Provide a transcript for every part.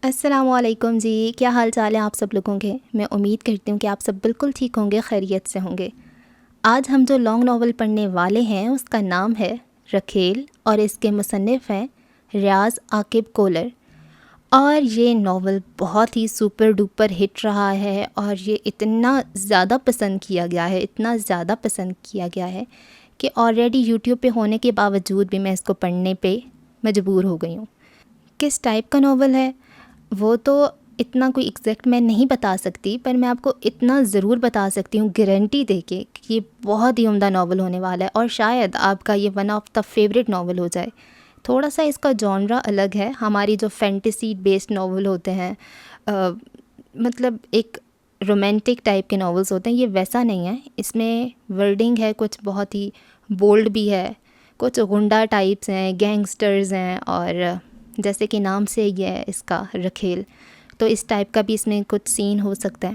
السلام علیکم جی، کیا حال چال ہے آپ سب لوگوں کے؟ میں امید کرتی ہوں کہ آپ سب بالکل ٹھیک ہوں گے، خیریت سے ہوں گے۔ آج ہم جو لانگ ناول پڑھنے والے ہیں اس کا نام ہے رکھیل، اور اس کے مصنف ہیں ریاض عاقب کولر۔ اور یہ ناول بہت ہی سپر ڈوپر ہٹ رہا ہے، اور یہ اتنا زیادہ پسند کیا گیا ہے، اتنا زیادہ پسند کیا گیا ہے کہ آلریڈی یوٹیوب پہ ہونے کے باوجود بھی میں اس کو پڑھنے پہ مجبور ہو گئی ہوں۔ کس ٹائپ کا ناول ہے وہ تو اتنا کوئی ایگزیکٹ میں نہیں بتا سکتی، پر میں آپ کو اتنا ضرور بتا سکتی ہوں گارنٹی دے کے کہ یہ بہت ہی عمدہ ناول ہونے والا ہے، اور شاید آپ کا یہ one of the favourite novel ہو جائے۔ تھوڑا سا اس کا جانرا الگ ہے، ہماری جو فینٹیسی بیسڈ ناول ہوتے ہیں، مطلب ایک رومانٹک ٹائپ کے ناولز ہوتے ہیں، یہ ویسا نہیں ہے۔ اس میں ورڈنگ ہے کچھ بہت ہی بولڈ بھی ہے، کچھ غنڈہ ٹائپس ہیں، گینگسٹرز ہیں، اور جیسے کہ نام سے ہی ہے اس کا رکھیل، تو اس ٹائپ کا بھی اس میں کچھ سین ہو سکتا ہے۔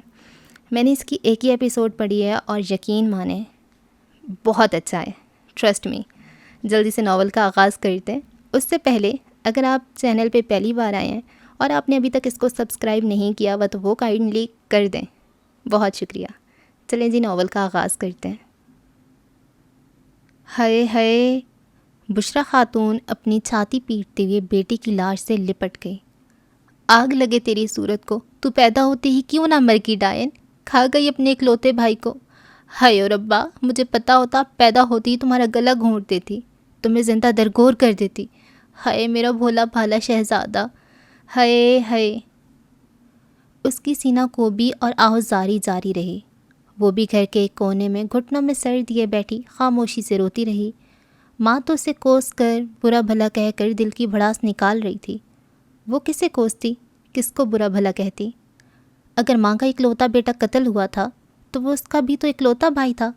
میں نے اس کی ایک ہی ایپیسوڈ پڑھی ہے اور یقین مانیں بہت اچھا ہے، ٹرسٹ می۔ جلدی سے ناول کا آغاز کرتے ہیں۔ اس سے پہلے اگر آپ چینل پہ پہلی بار آئے ہیں اور آپ نے ابھی تک اس کو سبسکرائب نہیں کیا ہوا تو وہ کائنڈلی کر دیں، بہت شکریہ۔ چلیں جی ناول کا آغاز کرتے ہیں۔ ہائے ہائے، بشریٰ خاتون اپنی چھاتی پیٹتے ہوئے بیٹی کی لاش سے لپٹ گئی۔ آگ لگے تیری صورت کو، تو پیدا ہوتے ہی کیوں نہ مر گئی ڈائن، کھا گئی اپنے اکلوتے بھائی کو۔ ہائے او ربا، مجھے پتا ہوتا پیدا ہوتی ہی تمہارا گلا گھونٹ دیتی، تمہیں زندہ درگور کر دیتی۔ ہائے میرا بھولا بھالا شہزادہ، ہائے ہائے۔ اس کی سینہ کوبی اور آہوزاری جاری رہی۔ وہ بھی گھر کے ایک کونے میں گھٹنوں میں سر دیے بیٹھی خاموشی سے روتی رہی۔ ماں تو اسے کوس کر برا بھلا کہہ کر دل کی بھڑاس نکال رہی تھی۔ وہ کسے کوستی، کس کو برا بھلا کہتی؟ اگر ماں کا اکلوتا بیٹا قتل ہوا تھا تو وہ اس کا بھی تو اکلوتا بھائی تھا،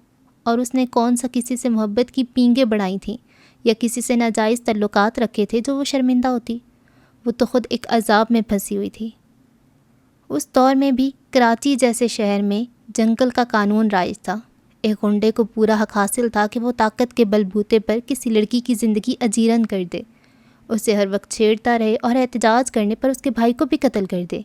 اور اس نے کون سا کسی سے محبت کی پینگیں بڑھائی تھیں یا کسی سے ناجائز تعلقات رکھے تھے جو وہ شرمندہ ہوتی؟ وہ تو خود ایک عذاب میں پھنسی ہوئی تھی۔ اس دور میں بھی کراچی جیسے شہر میں جنگل کا قانون رائج تھا۔ ایک غنڈے کو پورا حق حاصل تھا کہ وہ طاقت کے بل بوتے پر کسی لڑکی کی زندگی اجیرن کر دے، اسے ہر وقت چھیڑتا رہے اور احتجاج کرنے پر اس کے بھائی کو بھی قتل کر دے۔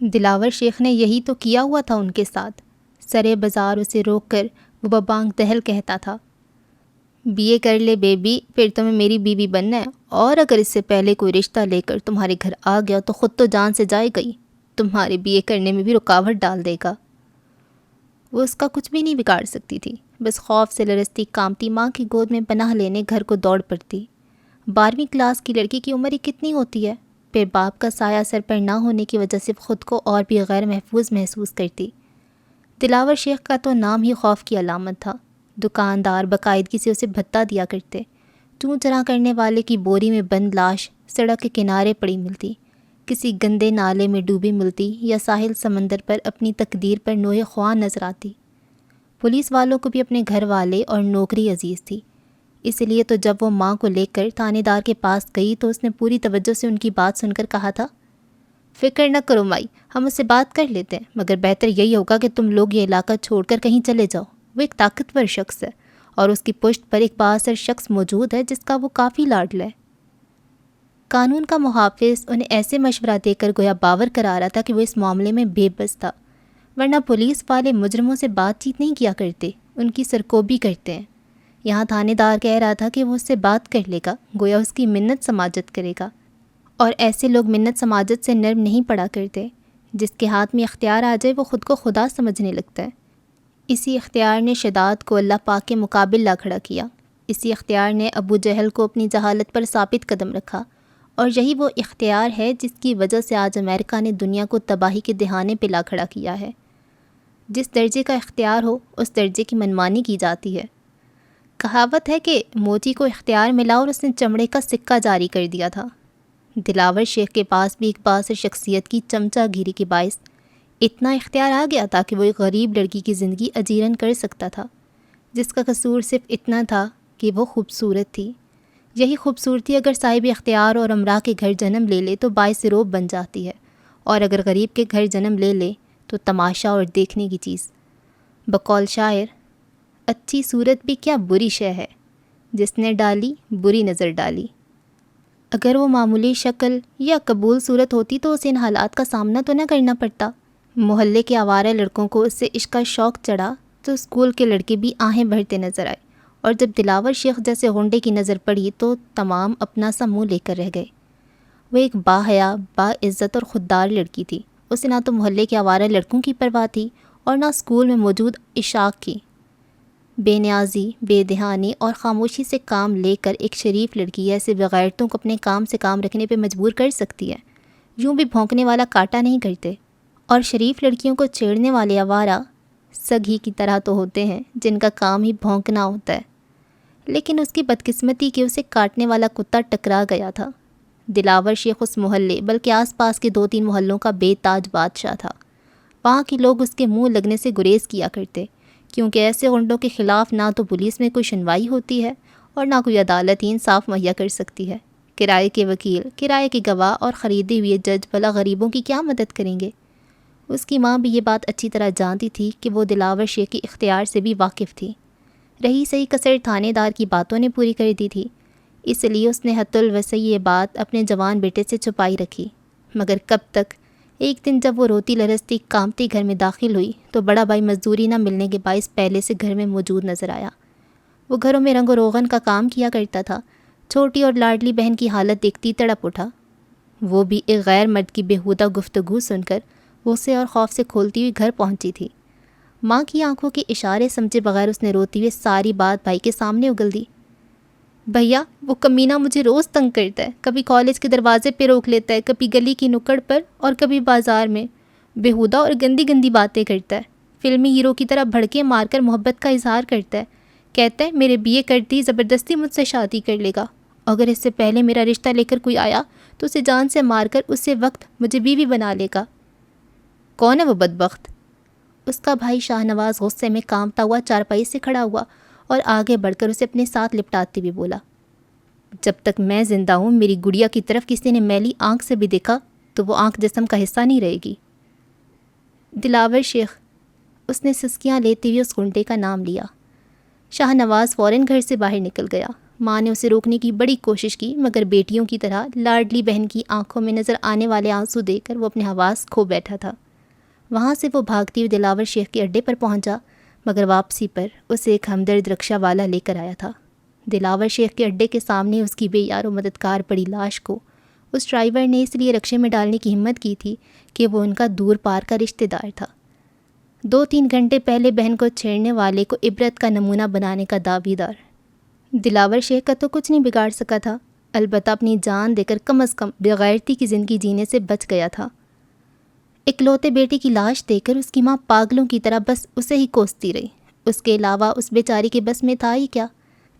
دلاور شیخ نے یہی تو کیا ہوا تھا ان کے ساتھ۔ سرے بازار اسے روک کر وہ ببانگ دہل کہتا تھا، بی اے کر لے بیبی، پھر تمہیں میری بیوی بننا ہے، اور اگر اس سے پہلے کوئی رشتہ لے کر تمہارے گھر آ گیا تو خود تو جان سے جائے گئی، تمہارے بی اے کرنے میں بھی رکاوٹ ڈال دے گا۔ وہ اس کا کچھ بھی نہیں بگاڑ سکتی تھی، بس خوف سے لرزتی کامتی ماں کی گود میں پناہ لینے گھر کو دوڑ پڑتی۔ 12ویں کلاس کی لڑکی کی عمر ہی کتنی ہوتی ہے؟ پھر باپ کا سایہ سر پر نہ ہونے کی وجہ سے خود کو اور بھی غیر محفوظ محسوس کرتی۔ دلاور شیخ کا تو نام ہی خوف کی علامت تھا۔ دکاندار باقاعدگی سے اسے بھتہ دیا کرتے۔ چوں چرا کرنے والے کی بوری میں بند لاش سڑک کے کنارے پڑی ملتی، کسی گندے نالے میں ڈوبی ملتی، یا ساحل سمندر پر اپنی تقدیر پر نوئے خواہ نظر آتی۔ پولیس والوں کو بھی اپنے گھر والے اور نوکری عزیز تھی، اس لیے تو جب وہ ماں کو لے کر تھانے دار کے پاس گئی تو اس نے پوری توجہ سے ان کی بات سن کر کہا تھا، فکر نہ کرو مائی، ہم اس سے بات کر لیتے ہیں، مگر بہتر یہی ہوگا کہ تم لوگ یہ علاقہ چھوڑ کر کہیں چلے جاؤ۔ وہ ایک طاقتور شخص ہے، اور اس کی پشت پر ایک بااثر شخص موجود ہے جس کا وہ کافی لاڈلا ہے۔ قانون کا محافظ انہیں ایسے مشورہ دے کر گویا باور کرا رہا تھا کہ وہ اس معاملے میں بے بس تھا، ورنہ پولیس والے مجرموں سے بات چیت نہیں کیا کرتے، ان کی سرکوبی کرتے ہیں۔ یہاں تھانے دار کہہ رہا تھا کہ وہ اس سے بات کر لے گا، گویا اس کی منت سماجت کرے گا، اور ایسے لوگ منت سماجت سے نرم نہیں پڑا کرتے۔ جس کے ہاتھ میں اختیار آ جائے وہ خود کو خدا سمجھنے لگتا ہے۔ اسی اختیار نے شداد کو اللہ پاک کے مقابل لا کھڑا کیا، اسی اختیار نے ابو جہل کو اپنی جہالت پر ثابت قدم رکھا، اور یہی وہ اختیار ہے جس کی وجہ سے آج امریکہ نے دنیا کو تباہی کے دہانے پہ لا کھڑا کیا ہے۔ جس درجے کا اختیار ہو اس درجے کی منمانی کی جاتی ہے۔ کہاوت ہے کہ موچی کو اختیار ملا اور اس نے چمڑے کا سکہ جاری کر دیا تھا۔ دلاور شیخ کے پاس بھی ایک بااثر شخصیت کی چمچہ گیری کے باعث اتنا اختیار آ گیا تھا کہ وہ ایک غریب لڑکی کی زندگی اجیرن کر سکتا تھا، جس کا قصور صرف اتنا تھا کہ وہ خوبصورت تھی۔ یہی خوبصورتی اگر صاحب اختیار اور امراء کے گھر جنم لے لے تو باعث روب بن جاتی ہے، اور اگر غریب کے گھر جنم لے لے تو تماشا اور دیکھنے کی چیز۔ بقول شاعر، اچھی صورت بھی کیا بری شے ہے، جس نے ڈالی بری نظر ڈالی۔ اگر وہ معمولی شکل یا قبول صورت ہوتی تو اسے ان حالات کا سامنا تو نہ کرنا پڑتا۔ محلے کے آوارہ لڑکوں کو اس سے عشق کا شوق چڑھا تو اسکول کے لڑکے بھی آہیں بھرتے نظر آئے، اور جب دلاور شیخ جیسے غنڈے کی نظر پڑی تو تمام اپنا سا منہ لے کر رہ گئے۔ وہ ایک باحیا، با عزت اور خوددار لڑکی تھی۔ اسے نہ تو محلے کے آوارہ لڑکوں کی پرواہ تھی اور نہ اسکول میں موجود عشاق کی۔ بے نیازی، بے دہانی اور خاموشی سے کام لے کر ایک شریف لڑکی ایسے بغیرتوں کو اپنے کام سے کام رکھنے پہ مجبور کر سکتی ہے؟ یوں بھی بھونکنے والا کاٹا نہیں کرتے، اور شریف لڑکیوں کو چھیڑنے والے آوارہ سگھی کی طرح تو ہوتے ہیں جن کا کام ہی بھونکنا ہوتا ہے۔ لیکن اس کی بدقسمتی کہ اسے کاٹنے والا کتا ٹکرا گیا تھا۔ دلاور شیخ اس محلے بلکہ آس پاس کے 2-3 محلوں کا بے تاج بادشاہ تھا۔ وہاں کے لوگ اس کے منہ لگنے سے گریز کیا کرتے، کیونکہ ایسے غنڈوں کے خلاف نہ تو پولیس میں کوئی سنوائی ہوتی ہے اور نہ کوئی عدالت ہی انصاف مہیا کر سکتی ہے۔ کرائے کے وکیل، کرائے کے گواہ اور خریدے ہوئے جج بھلا غریبوں کی کیا مدد کریں گے؟ اس کی ماں بھی یہ بات اچھی طرح جانتی تھی کہ وہ دلاور شیخ کے اختیار سے بھی واقف تھی۔ رہی صحیح کثر تھانے دار کی باتوں نے پوری کر دی تھی، اس لیے اس نے حت الوسع یہ بات اپنے جوان بیٹے سے چھپائی رکھی۔ مگر کب تک؟ ایک دن جب وہ روتی لرزتی کامتی گھر میں داخل ہوئی تو بڑا بھائی مزدوری نہ ملنے کے باعث پہلے سے گھر میں موجود نظر آیا۔ وہ گھروں میں رنگ و روغن کا کام کیا کرتا تھا۔ چھوٹی اور لاڈلی بہن کی حالت دیکھتی تڑپ اٹھا۔ وہ بھی ایک غیر مرد کی بیہودہ گفتگو سن کر غصے اور خوف سے کھولتی ہوئی گھر پہنچی تھی۔ ماں کی آنکھوں کے اشارے سمجھے بغیر اس نے روتے ہوئے ساری بات بھائی کے سامنے اگل دی۔ بھیا، وہ کمینہ مجھے روز تنگ کرتا ہے، کبھی کالج کے دروازے پہ روک لیتا ہے، کبھی گلی کی نکڑ پر اور کبھی بازار میں بیہودہ اور گندی گندی باتیں کرتا ہے۔ فلمی ہیرو کی طرح بھڑکے مار کر محبت کا اظہار کرتا ہے، کہتا ہے میرے BA کرتی زبردستی مجھ سے شادی کر لے گا، اگر اس سے پہلے میرا رشتہ لے کر کوئی آیا تو اسے جان سے مار کر اسی وقت مجھے بیوی بنا لے گا۔ کون ہے وہ بدبخت؟ اس کا بھائی شاہ نواز غصے میں کانپتا ہوا چارپائی سے کھڑا ہوا اور آگے بڑھ کر اسے اپنے ساتھ لپٹاتے ہوئے بولا، جب تک میں زندہ ہوں میری گڑیا کی طرف کسی نے میلی آنکھ سے بھی دیکھا تو وہ آنکھ جسم کا حصہ نہیں رہے گی۔ دلاور شیخ، اس نے سسکیاں لیتے ہوئے اس گھنٹے کا نام لیا۔ شاہ نواز فوراً گھر سے باہر نکل گیا۔ ماں نے اسے روکنے کی بڑی کوشش کی، مگر بیٹیوں کی طرح لاڈلی بہن کی آنکھوں میں نظر آنے والے آنسو دیکھ کر وہ اپنے حواس کھو بیٹھا تھا۔ وہاں سے وہ بھاگتی ہوئی دلاور شیخ کے اڈے پر پہنچا، مگر واپسی پر اسے ایک ہمدرد رکشہ والا لے کر آیا تھا۔ دلاور شیخ کے اڈے کے سامنے اس کی بے یار و مددگار پڑی لاش کو اس ڈرائیور نے اس لیے رکشے میں ڈالنے کی ہمت کی تھی کہ وہ ان کا دور پار کا رشتہ دار تھا۔ 2-3 گھنٹے پہلے بہن کو چھیڑنے والے کو عبرت کا نمونہ بنانے کا دعویدار دلاور شیخ کا تو کچھ نہیں بگاڑ سکا تھا، البتہ اپنی جان دے کر کم از کم بغیرتی کی زندگی جینے سے بچ گیا تھا۔ اکلوتے بیٹے کی لاش دیکھ کر اس کی ماں پاگلوں کی طرح بس اسے ہی کوستی رہی۔ اس کے علاوہ اس بیچاری کے بس میں تھا ہی کیا؟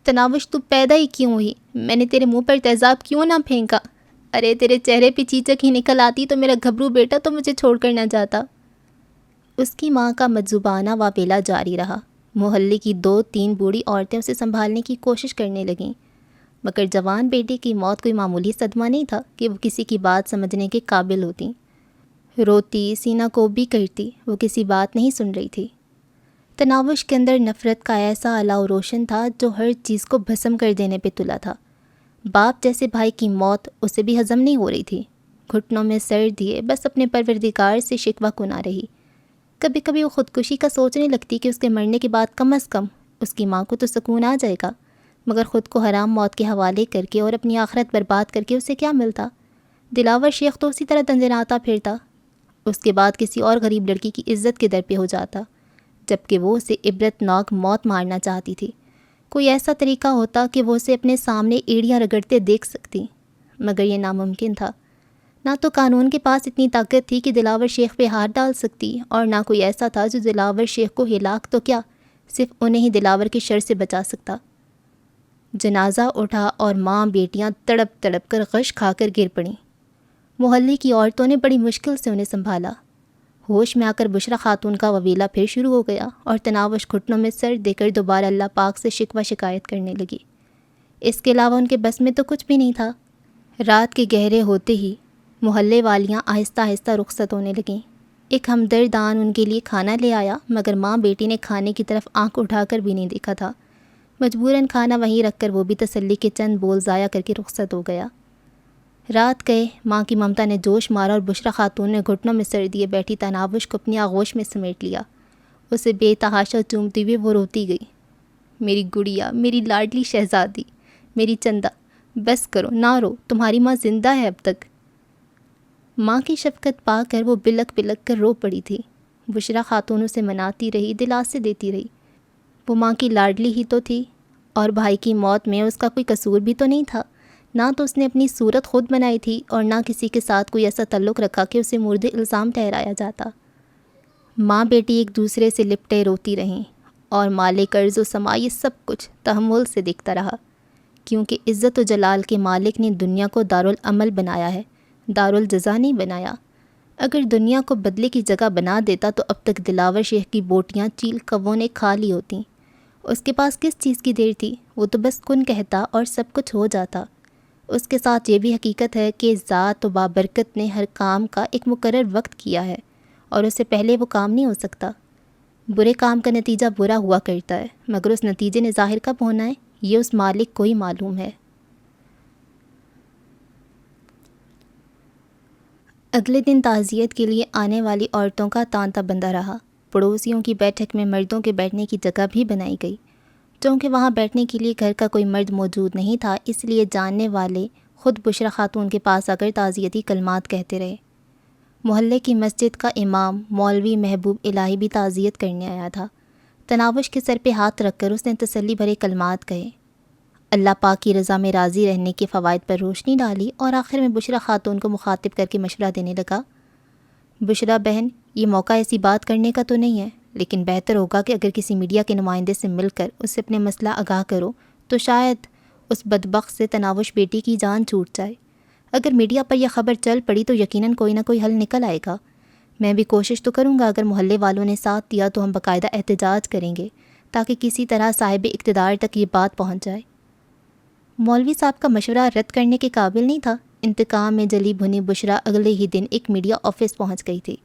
تناوش، تو پیدا ہی کیوں ہوئی؟ میں نے تیرے منہ پر تیزاب کیوں نہ پھینکا؟ ارے تیرے چہرے پہ چیچک ہی نکل آتی تو میرا گھبرو بیٹا تو مجھے چھوڑ کر نہ جاتا۔ اس کی ماں کا مجذوبانہ واویلا جاری رہا۔ محلے کی 2-3 بوڑھی عورتیں اسے سنبھالنے کی کوشش کرنے لگیں، مگر جوان بیٹے کی موت کوئی معمولی صدمہ نہیں تھا کہ وہ کسی کی بات سمجھنے کے قابل ہوتی۔ روتی، سینہ کو بھی کرتی، وہ کسی بات نہیں سن رہی تھی۔ تناوش کے اندر نفرت کا ایسا علاؤ روشن تھا جو ہر چیز کو بھسم کر دینے پہ تلا تھا۔ باپ جیسے بھائی کی موت اسے بھی ہضم نہیں ہو رہی تھی۔ گھٹنوں میں سر دیے بس اپنے پروردگار سے شکوہ کنا رہی۔ کبھی کبھی وہ خودکشی کا سوچنے لگتی کہ اس کے مرنے کے بعد کم از کم اس کی ماں کو تو سکون آ جائے گا، مگر خود کو حرام موت کے حوالے کر کے اور اپنی آخرت برباد کر کے اسے کیا ملتا؟ دلاور شیخ تو اسی طرح دندناتا پھرتا، اس کے بعد کسی اور غریب لڑکی کی عزت کے در پہ ہو جاتا، جبکہ وہ اسے عبرت ناک موت مارنا چاہتی تھی۔ کوئی ایسا طریقہ ہوتا کہ وہ اسے اپنے سامنے ایڑیاں رگڑتے دیکھ سکتی، مگر یہ ناممکن تھا۔ نہ تو قانون کے پاس اتنی طاقت تھی کہ دلاور شیخ پہ ہاتھ ڈال سکتی، اور نہ کوئی ایسا تھا جو دلاور شیخ کو ہلاک تو کیا صرف انہیں ہی دلاور کے شر سے بچا سکتا۔ جنازہ اٹھا اور ماں بیٹیاں تڑپ تڑپ کر غش کھا کر گر پڑیں۔ محلے کی عورتوں نے بڑی مشکل سے انہیں سنبھالا۔ ہوش میں آ کر بشرا خاتون کا وویلا پھر شروع ہو گیا اور تناوش گھٹنوں میں سر دے کر دوبارہ اللہ پاک سے شکوہ شکایت کرنے لگی۔ اس کے علاوہ ان کے بس میں تو کچھ بھی نہیں تھا۔ رات کے گہرے ہوتے ہی محلے والیاں آہستہ آہستہ رخصت ہونے لگیں۔ ایک ہمدردان ان کے لیے کھانا لے آیا، مگر ماں بیٹی نے کھانے کی طرف آنکھ اٹھا کر بھی نہیں دیکھا تھا۔ مجبوراً کھانا وہیں رکھ کر وہ بھی تسلی کے چند بول ضائع کر کے رخصت ہو گیا۔ رات گئے، ماں کی ممتا نے جوش مارا اور بشریٰ خاتون نے گھٹنوں میں سر دیے بیٹھی تناوش کو اپنی آغوش میں سمیٹ لیا۔ اسے بے تحاشا چومتی ہوئے وہ روتی گئی۔ میری گڑیا، میری لاڈلی شہزادی، میری چندہ، بس کرو، نہ رو، تمہاری ماں زندہ ہے اب تک۔ ماں کی شفقت پا کر وہ بلک بلک کر رو پڑی تھی۔ بشریٰ خاتون اسے مناتی رہی، دلاسے دیتی رہی۔ وہ ماں کی لاڈلی ہی تو تھی، اور بھائی کی موت میں اس کا کوئی قصور بھی تو نہیں تھا۔ نہ تو اس نے اپنی صورت خود بنائی تھی اور نہ کسی کے ساتھ کوئی ایسا تعلق رکھا کہ اسے مورد الزام ٹھہرایا جاتا۔ ماں بیٹی ایک دوسرے سے لپٹے روتی رہیں، اور مال قرض و سما یہ سب کچھ تحمل سے دیکھتا رہا، کیونکہ عزت و جلال کے مالک نے دنیا کو دارالعمل بنایا ہے، دارالجزا نہیں بنایا۔ اگر دنیا کو بدلے کی جگہ بنا دیتا تو اب تک دلاور شیخ کی بوٹیاں چیل کووں نے کھا لی ہوتیں۔ اس کے پاس کس چیز کی دیر تھی؟ وہ تو بس کن کہتا اور سب کچھ ہو جاتا۔ اس کے ساتھ یہ بھی حقیقت ہے کہ ذات و بابرکت نے ہر کام کا ایک مقرر وقت کیا ہے، اور اس سے پہلے وہ کام نہیں ہو سکتا۔ برے کام کا نتیجہ برا ہوا کرتا ہے، مگر اس نتیجے نے ظاہر کب ہونا ہے یہ اس مالک کو ہی معلوم ہے۔ اگلے دن تعزیت کے لیے آنے والی عورتوں کا تانتا بندہ رہا۔ پڑوسیوں کی بیٹھک میں مردوں کے بیٹھنے کی جگہ بھی بنائی گئی۔ چونکہ وہاں بیٹھنے کے لیے گھر کا کوئی مرد موجود نہیں تھا، اس لیے جاننے والے خود بشریٰ خاتون کے پاس آ کر تعزیتی کلمات کہتے رہے۔ محلے کی مسجد کا امام مولوی محبوب الہی بھی تعزیت کرنے آیا تھا۔ تناوش کے سر پہ ہاتھ رکھ کر اس نے تسلی بھرے کلمات کہے، اللہ پاک کی رضا میں راضی رہنے کے فوائد پر روشنی ڈالی، اور آخر میں بشریٰ خاتون کو مخاطب کر کے مشورہ دینے لگا، بشریٰ بہن، یہ موقع ایسی بات کرنے کا تو نہیں ہے، لیکن بہتر ہوگا کہ اگر کسی میڈیا کے نمائندے سے مل کر اس سے اپنے مسئلہ آگاہ کرو تو شاید اس بدبخت سے تناوش بیٹی کی جان چھوٹ جائے۔ اگر میڈیا پر یہ خبر چل پڑی تو یقیناً کوئی نہ کوئی حل نکل آئے گا۔ میں بھی کوشش تو کروں گا، اگر محلے والوں نے ساتھ دیا تو ہم باقاعدہ احتجاج کریں گے تاکہ کسی طرح صاحب اقتدار تک یہ بات پہنچ جائے۔ مولوی صاحب کا مشورہ رد کرنے کے قابل نہیں تھا۔ انتقام میں جلی بھنی بشریٰ اگلے ہی دن ایک میڈیا آفس پہنچ گئی تھی۔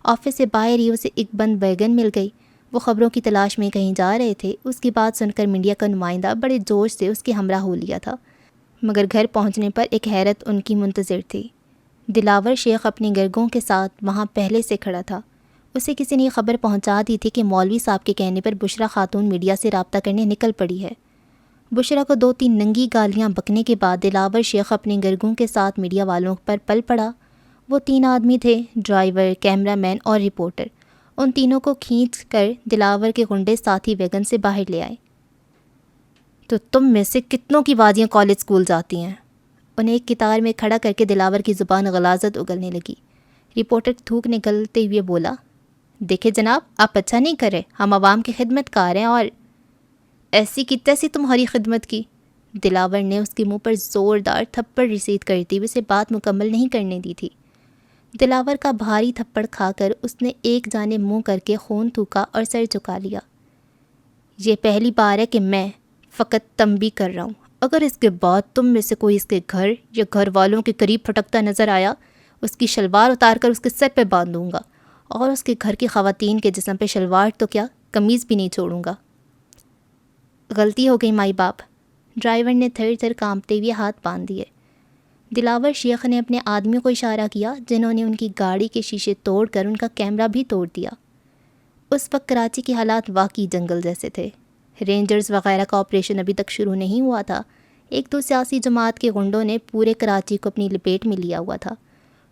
آفس سے باہر ہی اسے ایک بند بیگن مل گئی۔ وہ خبروں کی تلاش میں کہیں جا رہے تھے۔ اس کی بات سن کر میڈیا کا نمائندہ بڑے جوش سے اس کے ہمراہ ہو لیا تھا، مگر گھر پہنچنے پر ایک حیرت ان کی منتظر تھی۔ دلاور شیخ اپنے گرگوں کے ساتھ وہاں پہلے سے کھڑا تھا۔ اسے کسی نے یہ خبر پہنچا دی تھی کہ مولوی صاحب کے کہنے پر بشریٰ خاتون میڈیا سے رابطہ کرنے نکل پڑی ہے۔ بشریٰ کو 2-3 ننگی گالیاں بکنے کے بعد دلاور شیخ اپنے گرگوں کے ساتھ میڈیا والوں پر پل پڑا۔ وہ 3 آدمی تھے، ڈرائیور، کیمرہ مین اور رپورٹر۔ ان تینوں کو کھینچ کر دلاور کے غنڈے ساتھی ویگن سے باہر لے آئے۔ تو تم میں سے کتنوں کی وادیاں کالج اسکول جاتی ہیں؟ انہیں ایک قطار میں کھڑا کر کے دلاور کی زبان غلاظت اگلنے لگی۔ رپورٹر تھوک نگلتے ہوئے بولا، دیکھیں جناب، آپ اچھا نہیں کر رہے، ہم عوام کی خدمت کار ہیں، اور ایسی کی تیسی تمہاری خدمت کی۔ دلاور نے اس کے منہ پر زوردار تھپڑ رسید کرتی ہوئے اسے بات مکمل نہیں کرنے دی تھی۔ دلاور کا بھاری تھپڑ کھا کر اس نے ایک جانب منہ کر کے خون تھوکا اور سر چکا لیا۔ یہ پہلی بار ہے کہ میں فقط تنبیہ کر رہا ہوں، اگر اس کے بعد تم میں سے کوئی اس کے گھر یا گھر والوں کے قریب پھٹکتا نظر آیا، اس کی شلوار اتار کر اس کے سر پہ باندھ دوں گا، اور اس کے گھر کی خواتین کے جسم پہ شلوار تو کیا، قمیض بھی نہیں چھوڑوں گا۔ غلطی ہو گئی مائی باپ۔ ڈرائیور نے تھر تھر کانپتے ہوئے ہاتھ باندھ دیے۔ دلاور شیخ نے اپنے آدمیوں کو اشارہ کیا، جنہوں نے ان کی گاڑی کے شیشے توڑ کر ان کا کیمرہ بھی توڑ دیا۔ اس وقت کراچی کے حالات واقعی جنگل جیسے تھے۔ رینجرز وغیرہ کا آپریشن ابھی تک شروع نہیں ہوا تھا۔ 1-2 سیاسی جماعت کے غنڈوں نے پورے کراچی کو اپنی لپیٹ میں لیا ہوا تھا۔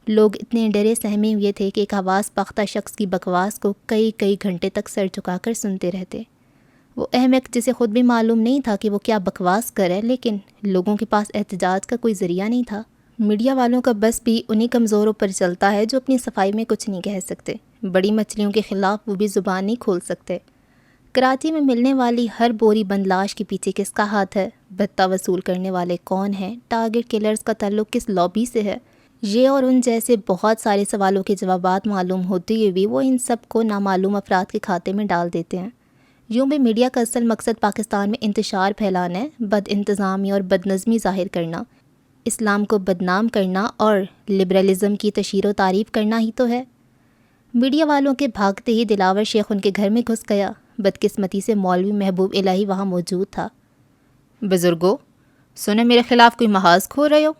لوگ اتنے ڈرے سہمے ہوئے تھے کہ ایک حواس باختہ شخص کی بکواس کو کئی گھنٹے تک سر جھکا کر سنتے رہتے۔ وہ احمق جسے خود بھی معلوم نہیں تھا کہ وہ کیا بکواس کرے، لیکن لوگوں کے پاس احتجاج کا کوئی ذریعہ نہیں تھا۔ میڈیا والوں کا بس بھی انہی کمزوروں پر چلتا ہے جو اپنی صفائی میں کچھ نہیں کہہ سکتے۔ بڑی مچھلیوں کے خلاف وہ بھی زبان نہیں کھول سکتے۔ کراچی میں ملنے والی ہر بوری بند لاش کے پیچھے کس کا ہاتھ ہے، بھتہ وصول کرنے والے کون ہیں، ٹارگٹ کلرز کا تعلق کس لابی سے ہے، یہ اور ان جیسے بہت سارے سوالوں کے جوابات معلوم ہوتے ہوئے بھی وہ ان سب کو نامعلوم افراد کے کھاتے میں ڈال دیتے ہیں۔ یوں بھی میڈیا کا اصل مقصد پاکستان میں انتشار پھیلانا ہے، بد انتظامی اور بد نظمی ظاہر کرنا، اسلام کو بدنام کرنا اور لبرلزم کی تشہیر و تعریف کرنا ہی تو ہے۔ میڈیا والوں کے بھاگتے ہی دلاور شیخ ان کے گھر میں گھس گیا۔ بدقسمتی سے مولوی محبوب الہی وہاں موجود تھا۔ بزرگو، سنے میرے خلاف کوئی محاذ کھو رہے ہو؟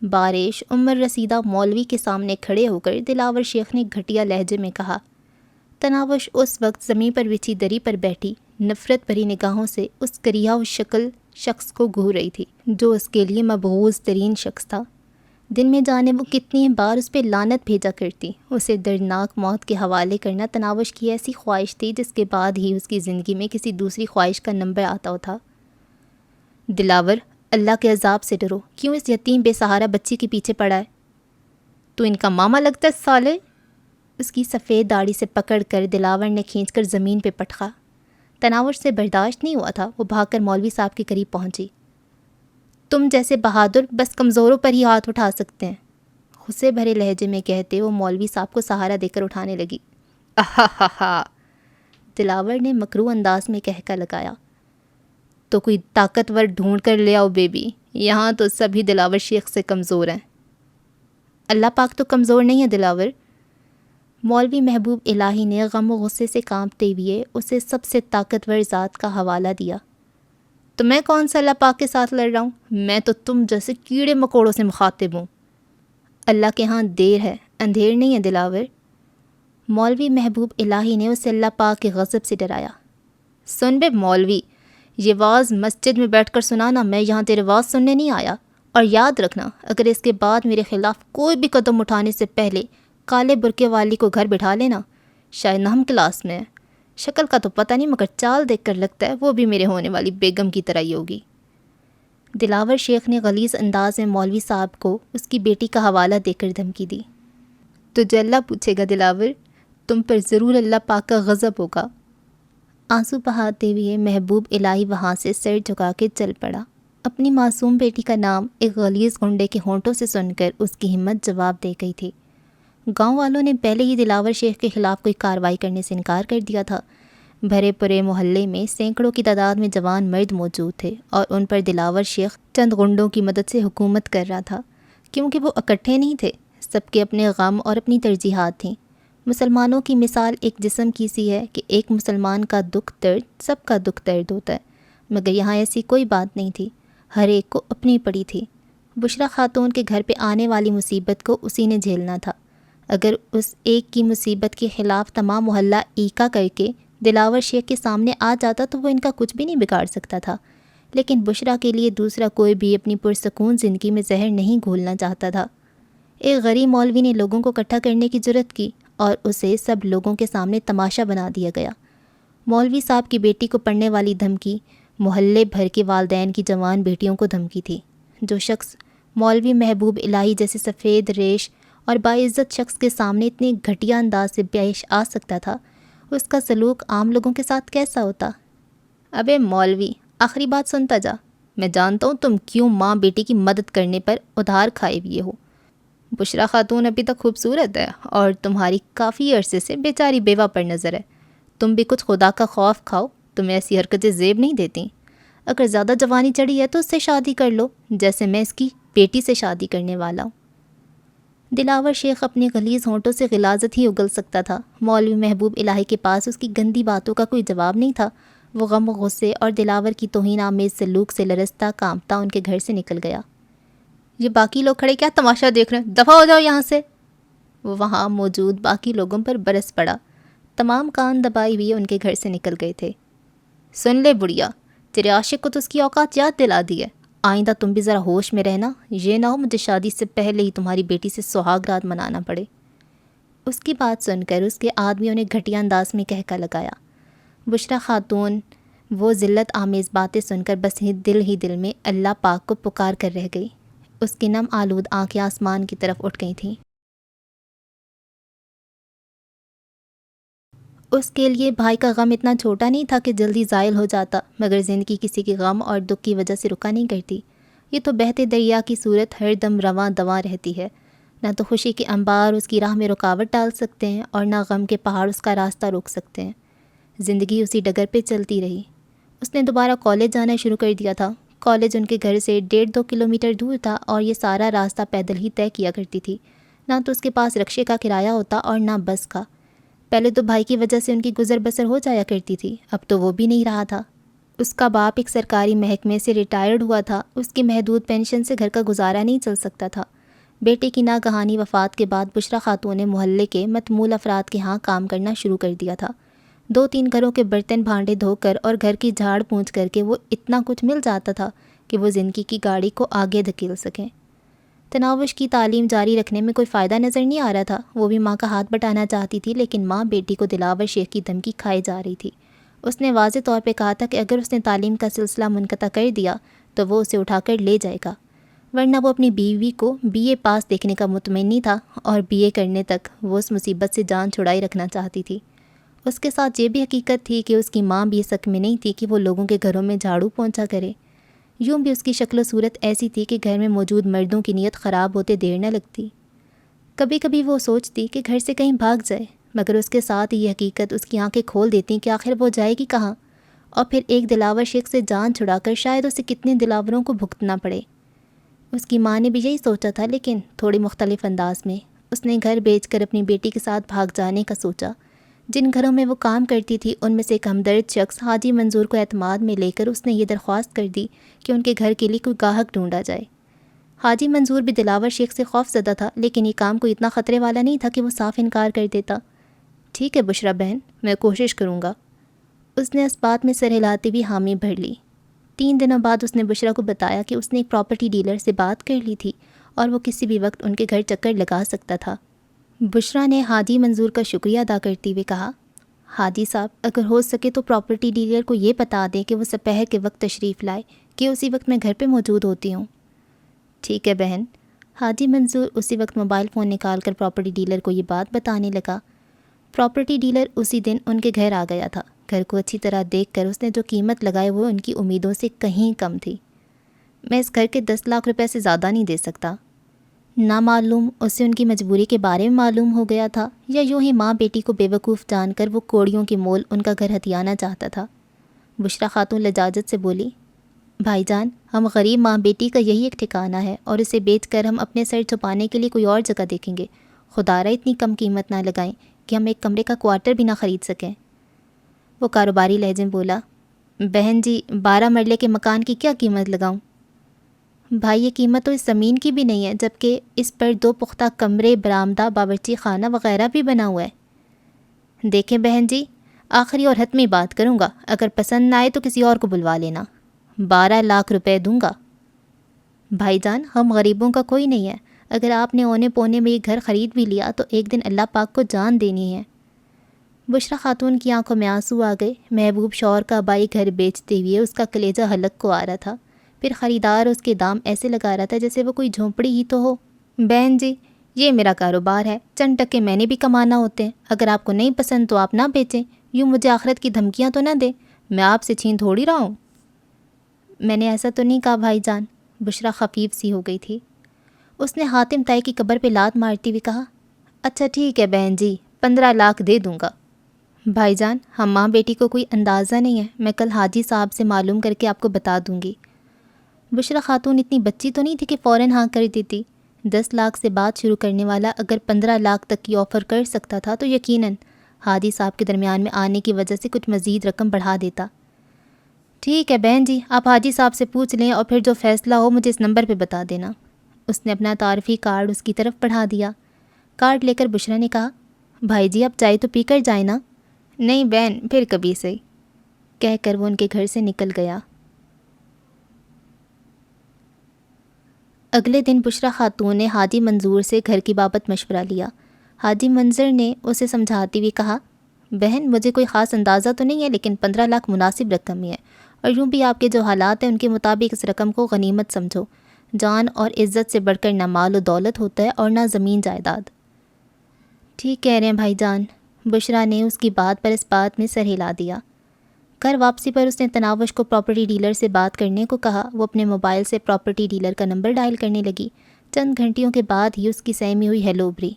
بارش عمر رسیدہ مولوی کے سامنے کھڑے ہو کر دلاور شیخ نے گھٹیا لہجے میں کہا۔ تناوش اس وقت زمین پر بچھی دری پر بیٹھی نفرت بھری نگاہوں سے اس کریہ و شکل شخص کو گھور رہی تھی جو اس کے لیے مبغوض ترین شخص تھا۔ دن میں جانے وہ کتنی بار اس پہ لعنت بھیجا کرتی۔ اسے دردناک موت کے حوالے کرنا تناوش کی ایسی خواہش تھی جس کے بعد ہی اس کی زندگی میں کسی دوسری خواہش کا نمبر آتا تھا۔ دلاور، اللہ کے عذاب سے ڈرو، کیوں اس یتیم بے سہارا بچی کے پیچھے پڑا ہے؟ تو ان کا ماما لگتا ہے سالے۔ اس کی سفید داڑھی سے پکڑ کر دلاور نے کھینچ کر زمین پہ پٹخا۔ تناوش سے برداشت نہیں ہوا تھا، وہ بھاگ کر مولوی صاحب کے قریب پہنچی۔ تم جیسے بہادر بس کمزوروں پر ہی ہاتھ اٹھا سکتے ہیں، غصے بھرے لہجے میں کہتے وہ مولوی صاحب کو سہارا دے کر اٹھانے لگی۔ ہا دلاور نے مکروہ انداز میں کہہ کر لگایا۔ تو کوئی طاقتور ڈھونڈ کر لے آؤ بیبی، یہاں تو سبھی دلاور شیخ سے کمزور ہیں۔ اللہ پاک تو کمزور نہیں ہے دلاور۔ مولوی محبوب الہی نے غم و غصے سے کانپتے ہوئے اسے سب سے طاقتور ذات کا حوالہ دیا۔ تو میں کون سا اللہ پاک کے ساتھ لڑ رہا ہوں؟ میں تو تم جیسے کیڑے مکوڑوں سے مخاطب ہوں۔ اللہ کے ہاں دیر ہے، اندھیر نہیں ہے دلاور۔ مولوی محبوب الہی نے اسے اللہ پاک کے غضب سے ڈرایا۔ سن بے مولوی، یہ واز مسجد میں بیٹھ کر سنانا، میں یہاں تیرے واز سننے نہیں آیا۔ اور یاد رکھنا، اگر اس کے بعد میرے خلاف کوئی بھی قدم اٹھانے سے پہلے کالے برقے والی کو گھر بٹھا لینا، شاید نہ ہم کلاس میں ہے، شکل کا تو پتہ نہیں مگر چال دیکھ کر لگتا ہے وہ بھی میرے ہونے والی بیگم کی طرح ہی ہوگی۔ دلاور شیخ نے غلیظ انداز میں مولوی صاحب کو اس کی بیٹی کا حوالہ دے کر دھمکی دی۔ تو اللہ پوچھے گا دلاور، تم پر ضرور اللہ پاک کا غضب ہوگا۔ آنسو بہاتے ہوئے محبوب الہی وہاں سے سر جھکا کے چل پڑا۔ اپنی معصوم بیٹی کا نام ایک غلیظ گنڈے کے ہونٹوں سے سن کر اس کی ہمت جواب دے گئی تھی۔ گاؤں والوں نے پہلے ہی دلاور شیخ کے خلاف کوئی کارروائی کرنے سے انکار کر دیا تھا۔ بھرے پورے محلے میں سینکڑوں کی تعداد میں جوان مرد موجود تھے اور ان پر دلاور شیخ چند گنڈوں کی مدد سے حکومت کر رہا تھا، کیونکہ وہ اکٹھے نہیں تھے، سب کے اپنے غم اور اپنی ترجیحات تھیں۔ مسلمانوں کی مثال ایک جسم کی سی ہے کہ ایک مسلمان کا دکھ درد سب کا دکھ درد ہوتا ہے، مگر یہاں ایسی کوئی بات نہیں تھی، ہر ایک کو اپنی پڑی تھی۔ بشریٰ خاتون کے گھر پہ آنے والی مصیبت کو اسی نے جھیلنا تھا۔ اگر اس ایک کی مصیبت کے خلاف تمام محلہ ایکا کر کے دلاور شیخ کے سامنے آ جاتا تو وہ ان کا کچھ بھی نہیں بگاڑ سکتا تھا، لیکن بشریٰ کے لیے دوسرا کوئی بھی اپنی پرسکون زندگی میں زہر نہیں گھولنا چاہتا تھا۔ ایک غریب مولوی نے لوگوں کو اکٹھا کرنے کی جرات کی اور اسے سب لوگوں کے سامنے تماشا بنا دیا گیا۔ مولوی صاحب کی بیٹی کو پڑنے والی دھمکی محلے بھر کے والدین کی جوان بیٹیوں کو دھمکی تھی۔ جو شخص مولوی محبوب الہی جیسے سفید ریش اور باعزت شخص کے سامنے اتنے گھٹیا انداز سے پیش آ سکتا تھا، اس کا سلوک عام لوگوں کے ساتھ کیسا ہوتا؟ ابے مولوی، آخری بات سنتا جا، میں جانتا ہوں تم کیوں ماں بیٹی کی مدد کرنے پر ادھار کھائے ہوئے ہو۔ بشریٰ خاتون ابھی تک خوبصورت ہے اور تمہاری کافی عرصے سے بیچاری بیوہ پر نظر ہے۔ تم بھی کچھ خدا کا خوف کھاؤ، تمہیں ایسی حرکتیں زیب نہیں دیتی۔ اگر زیادہ جوانی چڑھی ہے تو اس سے شادی کر لو، جیسے میں اس کی بیٹی سے شادی کرنے والا ہوں۔ دلاور شیخ اپنے غلیظ ہونٹوں سے غلاظت ہی اگل سکتا تھا۔ مولوی محبوب الہی کے پاس اس کی گندی باتوں کا کوئی جواب نہیں تھا۔ وہ غم و غصے اور دلاور کی توہین آمیز سلوک سے لرزتا کانپتا ان کے گھر سے نکل گیا۔ یہ باقی لوگ کھڑے کیا تماشا دیکھ رہے ہیں؟ دفع ہو جاؤ یہاں سے۔ وہ وہاں موجود باقی لوگوں پر برس پڑا۔ تمام کان دبائی ہوئے ان کے گھر سے نکل گئے تھے۔ سن لے بڑھیا، تیرے عاشق کو تو اس کی اوقات یاد دلا دی ہے، آئندہ تم بھی ذرا ہوش میں رہنا، یہ نہ ہو مجھے شادی سے پہلے ہی تمہاری بیٹی سے سہاگ رات منانا پڑے۔ اس کی بات سن کر اس کے آدمیوں نے گھٹیا انداز میں کہہ کر لگایا۔ بشریٰ خاتون وہ ذلت آمیز باتیں سن کر بس ہی دل میں اللہ پاک کو پکار کر رہ گئی۔ اس کی نم آلود آنکھیں آسمان کی طرف اٹھ گئی تھیں۔ اس کے لیے بھائی کا غم اتنا چھوٹا نہیں تھا کہ جلدی زائل ہو جاتا، مگر زندگی کسی کے غم اور دکھ کی وجہ سے رکا نہیں کرتی۔ یہ تو بہتے دریا کی صورت ہر دم رواں دواں رہتی ہے، نہ تو خوشی کے انبار اس کی راہ میں رکاوٹ ڈال سکتے ہیں اور نہ غم کے پہاڑ اس کا راستہ روک سکتے ہیں۔ زندگی اسی ڈگر پہ چلتی رہی۔ اس نے دوبارہ کالج جانا شروع کر دیا تھا۔ کالج ان کے گھر سے 1.5-2 کلومیٹر دور تھا اور یہ سارا راستہ پیدل ہی طے کیا کرتی تھی۔ نہ تو اس کے پاس رکشے کا کرایہ ہوتا اور نہ بس کا۔ پہلے تو بھائی کی وجہ سے ان کی گزر بسر ہو جایا کرتی تھی، اب تو وہ بھی نہیں رہا تھا۔ اس کا باپ ایک سرکاری محکمے سے ریٹائرڈ ہوا تھا، اس کی محدود پینشن سے گھر کا گزارا نہیں چل سکتا تھا۔ بیٹے کی ناگہانی وفات کے بعد بشریٰ خاتون نے محلے کے متمول افراد کے ہاں کام کرنا شروع کر دیا تھا۔ 2-3 گھروں کے برتن بھانڈے دھو کر اور گھر کی جھاڑ پونچھ کر کے وہ اتنا کچھ مل جاتا تھا کہ وہ زندگی کی گاڑی کو آگے دھکیل سکیں۔ تناوش کی تعلیم جاری رکھنے میں کوئی فائدہ نظر نہیں آ رہا تھا۔ وہ بھی ماں کا ہاتھ بٹانا چاہتی تھی، لیکن ماں بیٹی کو دلاور شیخ کی دھمکی کھائے جا رہی تھی۔ اس نے واضح طور پہ کہا تھا کہ اگر اس نے تعلیم کا سلسلہ منقطع کر دیا تو وہ اسے اٹھا کر لے جائے گا، ورنہ وہ اپنی بیوی کو BA پاس دیکھنے کا مطمئن نہیں تھا، اور BA کرنے تک وہ اس مصیبت سے جان چھڑائی رکھنا چاہتی تھی۔ اس کے ساتھ یہ بھی حقیقت تھی کہ اس کی ماں بھی اس حق میں نہیں تھی کہ وہ لوگوں کے گھروں میں جھاڑو پونچھا کرے۔ یوں بھی اس کی شکل و صورت ایسی تھی کہ گھر میں موجود مردوں کی نیت خراب ہوتے دیر نہ لگتی۔ کبھی کبھی وہ سوچتی کہ گھر سے کہیں بھاگ جائے، مگر اس کے ساتھ یہ حقیقت اس کی آنکھیں کھول دیتی کہ آخر وہ جائے گی کہاں، اور پھر ایک دلاور شیخ سے جان چھڑا کر شاید اسے کتنے دلاوروں کو بھگتنا پڑے۔ اس کی ماں نے بھی یہی سوچا تھا، لیکن تھوڑی مختلف انداز میں۔ اس نے گھر بیچ کر اپنی بیٹی کے ساتھ بھاگ جانے کا سوچا۔ جن گھروں میں وہ کام کرتی تھی ان میں سے ایک ہمدرد شخص حاجی منظور کو اعتماد میں لے کر اس نے یہ درخواست کر دی کہ ان کے گھر کے لیے کوئی گاہک ڈھونڈا جائے۔ حاجی منظور بھی دلاور شیخ سے خوف زدہ تھا، لیکن یہ کام کوئی اتنا خطرے والا نہیں تھا کہ وہ صاف انکار کر دیتا۔ ٹھیک ہے بشریٰ بہن، میں کوشش کروں گا۔ اس نے اس بات میں سر ہلاتے بھی حامی بھر لی۔ 3 دنوں بعد اس نے بشریٰ کو بتایا کہ اس نے ایک پراپرٹی ڈیلر سے بات کر لی تھی اور وہ کسی بھی وقت ان کے گھر چکر لگا سکتا تھا۔ بشریٰ نے حاجی منظور کا شکریہ ادا کرتے ہوئے کہا، حاجی صاحب اگر ہو سکے تو پراپرٹی ڈیلر کو یہ بتا دیں کہ وہ سپہر کے وقت تشریف لائے کہ اسی وقت میں گھر پہ موجود ہوتی ہوں۔ ٹھیک ہے بہن۔ حاجی منظور اسی وقت موبائل فون نکال کر پراپرٹی ڈیلر کو یہ بات بتانے لگا۔ پراپرٹی ڈیلر اسی دن ان کے گھر آ گیا تھا۔ گھر کو اچھی طرح دیکھ کر اس نے جو قیمت لگائی وہ ان کی امیدوں سے کہیں کم تھی۔ میں اس گھر کے 10 لاکھ روپے سے زیادہ نہیں دے سکتا۔ نامعلوم اسے ان کی مجبوری کے بارے میں معلوم ہو گیا تھا، یا یوں ہی ماں بیٹی کو بے وقوف جان کر وہ کوڑیوں کے مول ان کا گھر ہتھیانا چاہتا تھا۔ بشریٰ خاتون لجاجت سے بولی، بھائی جان ہم غریب ماں بیٹی کا یہی ایک ٹھکانہ ہے، اور اسے بیچ کر ہم اپنے سر چھپانے کے لیے کوئی اور جگہ دیکھیں گے۔ خدارا اتنی کم قیمت نہ لگائیں کہ ہم ایک کمرے کا کوارٹر بھی نہ خرید سکیں۔ وہ کاروباری لہجے میں بولا، بہن جی 12 مرلے کے مکان کی کیا قیمت لگاؤں؟ بھائی یہ قیمت تو اس زمین کی بھی نہیں ہے، جبکہ اس پر 2 پختہ کمرے، برآمدہ، باورچی خانہ وغیرہ بھی بنا ہوا ہے۔ دیکھیں بہن جی، آخری اور حتمی بات کروں گا، اگر پسند نہ آئے تو کسی اور کو بلوا لینا۔ 12 لاکھ روپے دوں گا۔ بھائی جان ہم غریبوں کا کوئی نہیں ہے، اگر آپ نے اونے پونے میں یہ گھر خرید بھی لیا تو ایک دن اللہ پاک کو جان دینی ہے۔ بشریٰ خاتون کی آنکھوں میں آنسو آ گئے۔ محبوب شوہر کا بائی گھر بیچتے ہوئے اس کا کلیجہ حلق کو آ رہا تھا، پھر خریدار اس کے دام ایسے لگا رہا تھا جیسے وہ کوئی جھونپڑی ہی تو ہو۔ بہن جی یہ میرا کاروبار ہے، چند ٹکے میں نے بھی کمانا ہوتے ہیں، اگر آپ کو نہیں پسند تو آپ نہ بیچیں، یوں مجھے آخرت کی دھمکیاں تو نہ دیں، میں آپ سے چھین تھوڑی رہا ہوں۔ میں نے ایسا تو نہیں کہا بھائی جان۔ بشریٰ خفیف سی ہو گئی تھی۔ اس نے حاتم طائی کی قبر پہ لات مارتی ہوئی کہا، اچھا ٹھیک ہے بہن جی 15 لاکھ دے دوں گا۔ بھائی جان ہم ماں بیٹی کو کوئی اندازہ نہیں ہے، میں کل حاجی صاحب سے معلوم کر کے آپ کو بتا دوں گی۔ بشریٰ خاتون اتنی بچی تو نہیں تھی کہ فوراً ہاں کر دیتی۔ 10 لاکھ سے بات شروع کرنے والا اگر 15 لاکھ تک کی آفر کر سکتا تھا تو یقیناً حاجی صاحب کے درمیان میں آنے کی وجہ سے کچھ مزید رقم بڑھا دیتا۔ ٹھیک ہے بہن جی، آپ حاجی صاحب سے پوچھ لیں اور پھر جو فیصلہ ہو مجھے اس نمبر پہ بتا دینا۔ اس نے اپنا تعارفی کارڈ اس کی طرف بڑھا دیا۔ کارڈ لے کر بشریٰ نے کہا، بھائی جی آپ چائے تو پی کر جائیں نا۔ نہیں بہن پھر کبھی سے، کہہ کر وہ ان کے گھر سے نکل گیا۔ اگلے دن بشریٰ خاتون نے حاجی منظور سے گھر کی بابت مشورہ لیا۔ حاجی منظر نے اسے سمجھاتے ہوئے کہا، بہن مجھے کوئی خاص اندازہ تو نہیں ہے، لیکن 15 لاکھ مناسب رقم ہی ہے، اور یوں بھی آپ کے جو حالات ہیں ان کے مطابق اس رقم کو غنیمت سمجھو۔ جان اور عزت سے بڑھ کر نہ مال و دولت ہوتا ہے اور نہ زمین جائیداد۔ ٹھیک کہہ رہے ہیں بھائی جان۔ بشریٰ نے اس کی بات پر اس بات میں سر ہلا دیا۔ گھر واپسی پر اس نے تناوش کو پراپرٹی ڈیلر سے بات کرنے کو کہا۔ وہ اپنے موبائل سے پراپرٹی ڈیلر کا نمبر ڈائل کرنے لگی۔ چند گھنٹیوں کے بعد ہی اس کی سہمی ہوئی ہیلو ابھری۔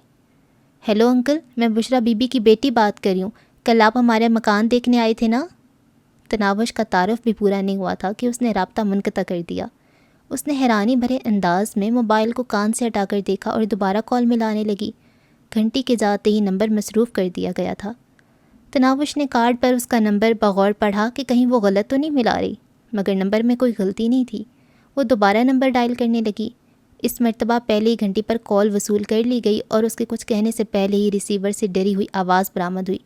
ہیلو انکل، میں بشریٰ بی بی کی بیٹی بات کر رہی ہوں، کل آپ ہمارے مکان دیکھنے آئے تھے نا؟ تناوش کا تعارف بھی پورا نہیں ہوا تھا کہ اس نے رابطہ منقطع کر دیا۔ اس نے حیرانی بھرے انداز میں موبائل کو کان سے ہٹا کر دیکھا اور دوبارہ کال ملانے لگی۔ گھنٹی کے جاتے ہی نمبر مصروف کر دیا گیا تھا۔ تناوش نے کارڈ پر اس کا نمبر بغور پڑھا کہ کہیں وہ غلط تو نہیں ملا رہی، مگر نمبر میں کوئی غلطی نہیں تھی۔ وہ دوبارہ نمبر ڈائل کرنے لگی۔ اس مرتبہ پہلے ہی گھنٹی پر کال وصول کر لی گئی اور اس کے کچھ کہنے سے پہلے ہی ریسیور سے ڈری ہوئی آواز برآمد ہوئی۔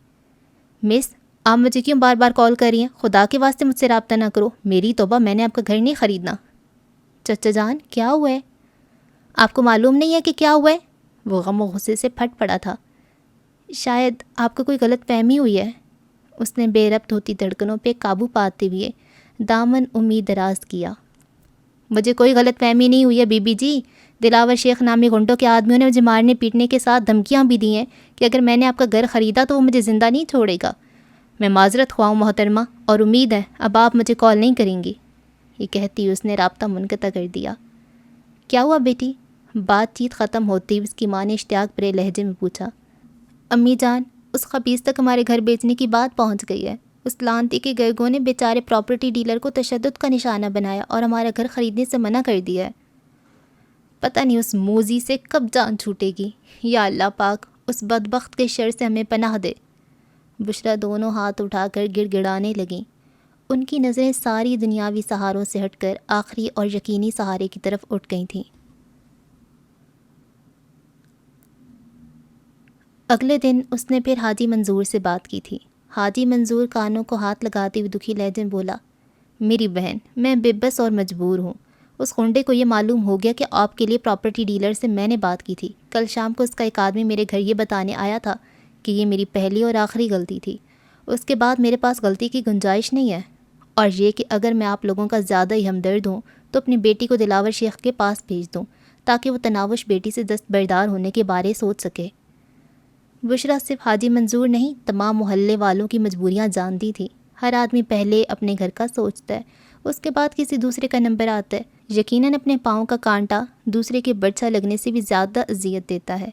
مس، آپ مجھے کیوں بار بار کال کر رہی ہیں؟ خدا کے واسطے مجھ سے رابطہ نہ کرو، میری توبہ، میں نے آپ کا گھر نہیں خریدنا۔ چچا جان، کیا ہوا ہے؟ آپ کو معلوم نہیں ہے کہ کیا ہوا ہے؟ وہ غم و غصے سے پھٹ پڑا تھا۔ شاید آپ کو کوئی غلط فہمی ہوئی ہے۔ اس نے بے ربط ہوتی دھڑکنوں پہ قابو پاتے ہوئے دامن امید دراز کیا۔ مجھے کوئی غلط فہمی نہیں ہوئی ہے بی بی جی، دلاور شیخ نامی غنڈوں کے آدمیوں نے مجھے مارنے پیٹنے کے ساتھ دھمکیاں بھی دی ہیں کہ اگر میں نے آپ کا گھر خریدا تو وہ مجھے زندہ نہیں چھوڑے گا۔ میں معذرت خواہ ہوں محترمہ، اور امید ہے اب آپ مجھے کال نہیں کریں گی۔ یہ کہتی اس نے رابطہ منقطع کر دیا۔ کیا ہوا بیٹی؟ بات چیت ختم ہوتی اس کی ماں نے اشتیاق بھرے لہجے میں پوچھا۔ امی جان، اس خبیث تک ہمارے گھر بیچنے کی بات پہنچ گئی ہے۔ اس لانتی کے گرگوں نے بیچارے پراپرٹی ڈیلر کو تشدد کا نشانہ بنایا اور ہمارا گھر خریدنے سے منع کر دیا ہے۔ پتہ نہیں اس موذی سے کب جان چھوٹے گی۔ یا اللہ پاک اس بدبخت کے شر سے ہمیں پناہ دے۔ بشریٰ دونوں ہاتھ اٹھا کر گڑ گڑانے لگیں۔ ان کی نظریں ساری دنیاوی سہاروں سے ہٹ کر آخری اور یقینی سہارے کی طرف اٹھ گئی تھیں۔ اگلے دن اس نے پھر حاجی منظور سے بات کی تھی۔ حاجی منظور کانوں کو ہاتھ لگاتے ہوئے دکھی لہجے میں بولا، میری بہن، میں بے بس اور مجبور ہوں۔ اس خونڈے کو یہ معلوم ہو گیا کہ آپ کے لیے پراپرٹی ڈیلر سے میں نے بات کی تھی۔ کل شام کو اس کا ایک آدمی میرے گھر یہ بتانے آیا تھا کہ یہ میری پہلی اور آخری غلطی تھی، اس کے بعد میرے پاس غلطی کی گنجائش نہیں ہے، اور یہ کہ اگر میں آپ لوگوں کا زیادہ ہی ہمدرد ہوں تو اپنی بیٹی کو دلاور شیخ کے پاس بھیج دوں تاکہ وہ تناوش بیٹی سے دستبردار ہونے کے بارے سوچ سکے۔ بشریٰ صرف حاجی منظور نہیں، تمام محلے والوں کی مجبوریاں جانتی تھی۔ ہر آدمی پہلے اپنے گھر کا سوچتا ہے، اس کے بعد کسی دوسرے کا نمبر آتا ہے۔ یقیناً اپنے پاؤں کا کانٹا دوسرے کے برچھا لگنے سے بھی زیادہ اذیت دیتا ہے۔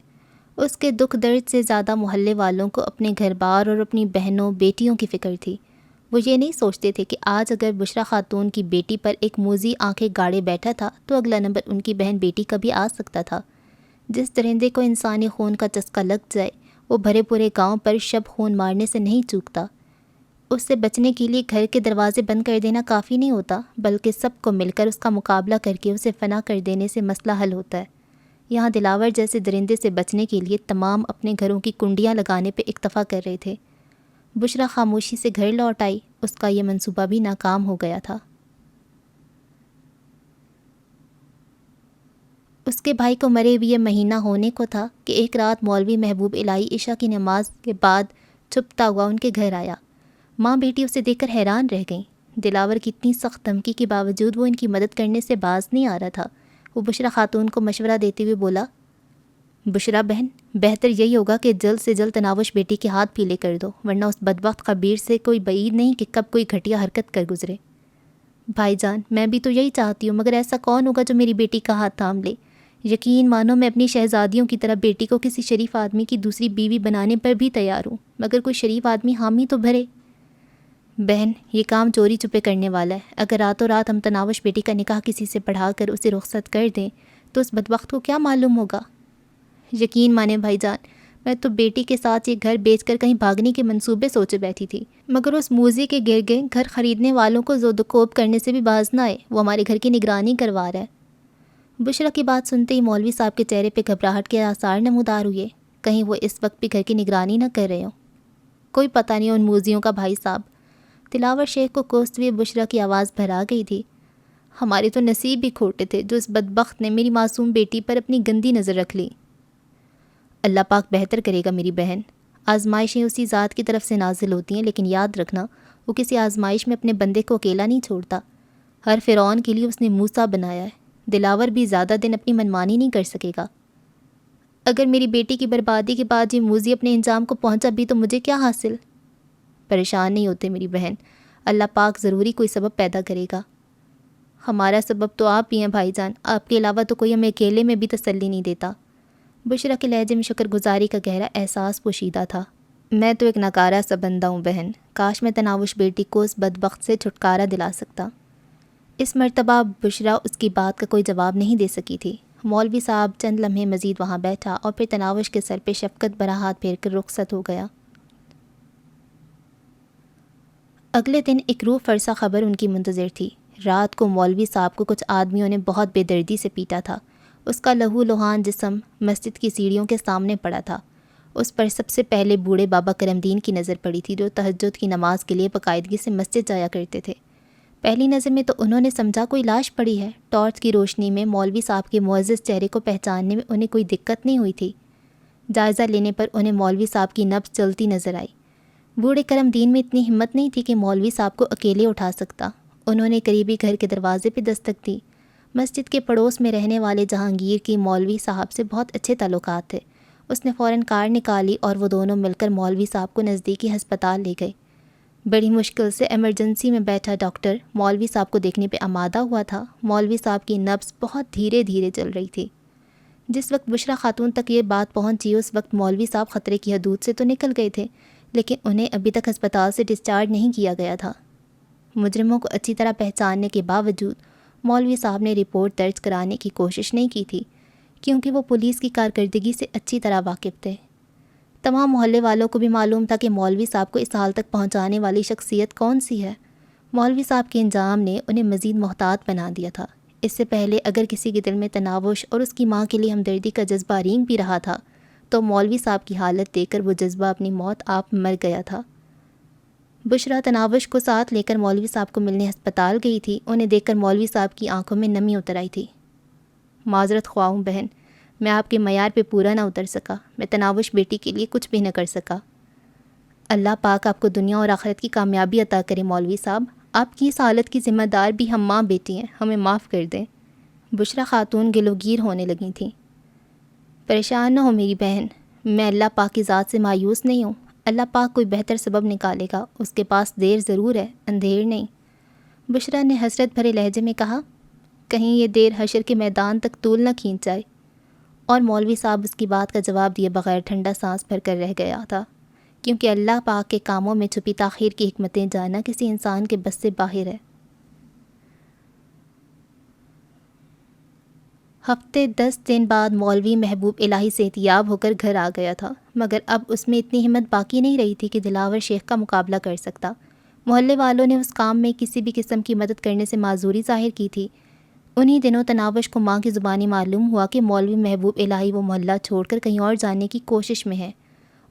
اس کے دکھ درد سے زیادہ محلے والوں کو اپنے گھر بار اور اپنی بہنوں بیٹیوں کی فکر تھی۔ وہ یہ نہیں سوچتے تھے کہ آج اگر بشریٰ خاتون کی بیٹی پر ایک موذی آنکھیں گاڑے بیٹھا تھا تو اگلا نمبر ان کی بہن بیٹی کا بھی آ سکتا تھا۔ جس درندے کو انسانی خون کا چسکا لگ جائے وہ بھرے پورے گاؤں پر شب خون مارنے سے نہیں چوکتا۔ اس سے بچنے کے لیے گھر کے دروازے بند کر دینا کافی نہیں ہوتا، بلکہ سب کو مل کر اس کا مقابلہ کر کے اسے فنا کر دینے سے مسئلہ حل ہوتا ہے۔ یہاں دلاور جیسے درندے سے بچنے کے لیے تمام اپنے گھروں کی کنڈیاں لگانے پہ اکتفا کر رہے تھے۔ بشریٰ خاموشی سے گھر لوٹ آئی، اس کا یہ منصوبہ بھی ناکام ہو گیا تھا۔ اس کے بھائی کو مرے ہوئے مہینہ ہونے کو تھا کہ ایک رات مولوی محبوب الہی عشاء کی نماز کے بعد چھپتا ہوا ان کے گھر آیا۔ ماں بیٹی اسے دیکھ کر حیران رہ گئیں۔ دلاور کی اتنی سخت دھمکی کے باوجود وہ ان کی مدد کرنے سے باز نہیں آ رہا تھا۔ وہ بشریٰ خاتون کو مشورہ دیتے ہوئے بولا، بشریٰ بہن، بہتر یہی ہوگا کہ جلد سے جلد تناوش بیٹی کے ہاتھ پیلے کر دو، ورنہ اس بدبخت خبیر سے کوئی بعید نہیں کہ کب کوئی گھٹیا حرکت کر گزرے۔ بھائی جان، میں بھی تو یہی چاہتی ہوں، مگر ایسا کون ہوگا جو میری بیٹی کا ہاتھ تھام لے؟ یقین مانو میں اپنی شہزادیوں کی طرح بیٹی کو کسی شریف آدمی کی دوسری بیوی بنانے پر بھی تیار ہوں، مگر کوئی شریف آدمی حامی تو بھرے۔ بہن، یہ کام چوری چھپے کرنے والا ہے۔ اگر راتوں رات ہم تناوش بیٹی کا نکاح کسی سے پڑھا کر اسے رخصت کر دیں تو اس بدبخت کو کیا معلوم ہوگا؟ یقین مانے بھائی جان، میں تو بیٹی کے ساتھ یہ گھر بیچ کر کہیں بھاگنے کے منصوبے سوچے بیٹھی تھی، مگر اس موذی کے گرگے گھر خریدنے والوں کو زود و کوب کرنے سے بھی باز نہ آئے۔ وہ ہمارے گھر کی نگرانی کروا رہا ہے۔ بشریٰ کی بات سنتے ہی مولوی صاحب کے چہرے پہ گھبراہٹ کے آثار نمودار ہوئے، کہیں وہ اس وقت بھی گھر کی نگرانی نہ کر رہے ہوں۔ کوئی پتہ نہیں ان موذیوں کا بھائی صاحب۔ دلاور شیخ کو کوستے ہوئے بشریٰ کی آواز بھرا گئی تھی۔ ہمارے تو نصیب بھی کھوٹے تھے جو اس بدبخت نے میری معصوم بیٹی پر اپنی گندی نظر رکھ لی۔ اللہ پاک بہتر کرے گا میری بہن۔ آزمائشیں اسی ذات کی طرف سے نازل ہوتی ہیں، لیکن یاد رکھنا وہ کسی آزمائش میں اپنے بندے کو اکیلا نہیں چھوڑتا۔ ہر فرعون کے لیے اس نے موسیٰ بنایا ہے۔ دلاور بھی زیادہ دن اپنی منمانی نہیں کر سکے گا۔ اگر میری بیٹی کی بربادی کے بعد یہ موذی اپنے انجام کو پہنچا بھی تو مجھے کیا حاصل؟ پریشان نہیں ہوتے میری بہن، اللہ پاک ضروری کوئی سبب پیدا کرے گا۔ ہمارا سبب تو آپ ہی ہیں بھائی جان، آپ کے علاوہ تو کوئی ہمیں اکیلے میں بھی تسلی نہیں دیتا۔ بشریٰ کے لہجے میں شکر گزاری کا گہرا احساس پوشیدہ تھا۔ میں تو ایک ناکارہ سا بندہ ہوں بہن، کاش میں تناوش بیٹی کو اس بدبخت سے چھٹکارا دلا سکتا۔ اس مرتبہ بشریٰ اس کی بات کا کوئی جواب نہیں دے سکی تھی۔ مولوی صاحب چند لمحے مزید وہاں بیٹھا اور پھر تناوش کے سر پہ شفقت بھرا ہاتھ پھیر کر رخصت ہو گیا۔ اگلے دن ایک روح فرسا خبر ان کی منتظر تھی۔ رات کو مولوی صاحب کو کچھ آدمیوں نے بہت بے دردی سے پیٹا تھا۔ اس کا لہو لہان جسم مسجد کی سیڑھیوں کے سامنے پڑا تھا۔ اس پر سب سے پہلے بوڑھے بابا کرم دین کی نظر پڑی تھی، جو تہجد کی نماز کے لیے باقاعدگی سے مسجد جایا کرتے تھے۔ پہلی نظر میں تو انہوں نے سمجھا کوئی لاش پڑی ہے۔ ٹارچ کی روشنی میں مولوی صاحب کے معزز چہرے کو پہچاننے میں انہیں کوئی دقت نہیں ہوئی تھی۔ جائزہ لینے پر انہیں مولوی صاحب کی نبض چلتی نظر آئی۔ بوڑھے کرم دین میں اتنی ہمت نہیں تھی کہ مولوی صاحب کو اکیلے اٹھا سکتا۔ انہوں نے قریبی گھر کے دروازے پہ دستک دی۔ مسجد کے پڑوس میں رہنے والے جہانگیر کی مولوی صاحب سے بہت اچھے تعلقات تھے۔ اس نے فوراً کار نکالی اور وہ دونوں مل کر مولوی صاحب کو نزدیکی ہسپتال لے گئے۔ بڑی مشکل سے ایمرجنسی میں بیٹھا ڈاکٹر مولوی صاحب کو دیکھنے پہ آمادہ ہوا تھا۔ مولوی صاحب کی نبض بہت دھیرے دھیرے چل رہی تھی۔ جس وقت بشریٰ خاتون تک یہ بات پہنچی اس وقت مولوی صاحب خطرے کی حدود سے تو نکل گئے تھے، لیکن انہیں ابھی تک ہسپتال سے ڈسچارج نہیں کیا گیا تھا۔ مجرموں کو اچھی طرح پہچاننے کے باوجود مولوی صاحب نے رپورٹ درج کرانے کی کوشش نہیں کی تھی، کیونکہ وہ پولیس کی کارکردگی سے اچھی طرح واقف تھے۔ تمام محلے والوں کو بھی معلوم تھا کہ مولوی صاحب کو اس حال تک پہنچانے والی شخصیت کون سی ہے۔ مولوی صاحب کے انجام نے انہیں مزید محتاط بنا دیا تھا۔ اس سے پہلے اگر کسی کے دل میں تناوش اور اس کی ماں کے لیے ہمدردی کا جذبہ رینگ بھی رہا تھا، تو مولوی صاحب کی حالت دیکھ کر وہ جذبہ اپنی موت آپ مر گیا تھا۔ بشریٰ تناوش کو ساتھ لے کر مولوی صاحب کو ملنے ہسپتال گئی تھی۔ انہیں دیکھ کر مولوی صاحب کی آنکھوں میں نمی اتر آئی تھی۔ معذرت خواہ ہوں بہن، میں آپ کے معیار پہ پورا نہ اتر سکا۔ میں تناوش بیٹی کے لیے کچھ بھی نہ کر سکا۔ اللہ پاک آپ کو دنیا اور آخرت کی کامیابی عطا کرے مولوی صاحب۔ آپ کی اس حالت کی ذمہ دار بھی ہم ماں بیٹی ہیں، ہمیں معاف کر دیں۔ بشریٰ خاتون گلوگیر ہونے لگی تھیں۔ پریشان نہ ہو میری بہن، میں اللہ پاک کی ذات سے مایوس نہیں ہوں۔ اللہ پاک کوئی بہتر سبب نکالے گا، اس کے پاس دیر ضرور ہے، اندھیر نہیں۔ بشریٰ نے حسرت بھرے لہجے میں کہا، کہیں یہ دیر حشر کے میدان تک طول نہ کھینچ جائے۔ اور مولوی صاحب اس کی بات کا جواب دیے بغیر ٹھنڈا سانس بھر کر رہ گیا تھا، کیونکہ اللہ پاک کے کاموں میں چھپی تاخیر کی حکمتیں جاننا کسی انسان کے بس سے باہر ہے۔ ہفتے 10 دن بعد مولوی محبوب الہی صحتیاب ہو کر گھر آ گیا تھا، مگر اب اس میں اتنی ہمت باقی نہیں رہی تھی کہ دلاور شیخ کا مقابلہ کر سکتا۔ محلے والوں نے اس کام میں کسی بھی قسم کی مدد کرنے سے معذوری ظاہر کی تھی۔ انہی دنوں تناوش کو ماں کی زبانی معلوم ہوا کہ مولوی محبوب الہی وہ محلہ چھوڑ کر کہیں اور جانے کی کوشش میں ہے۔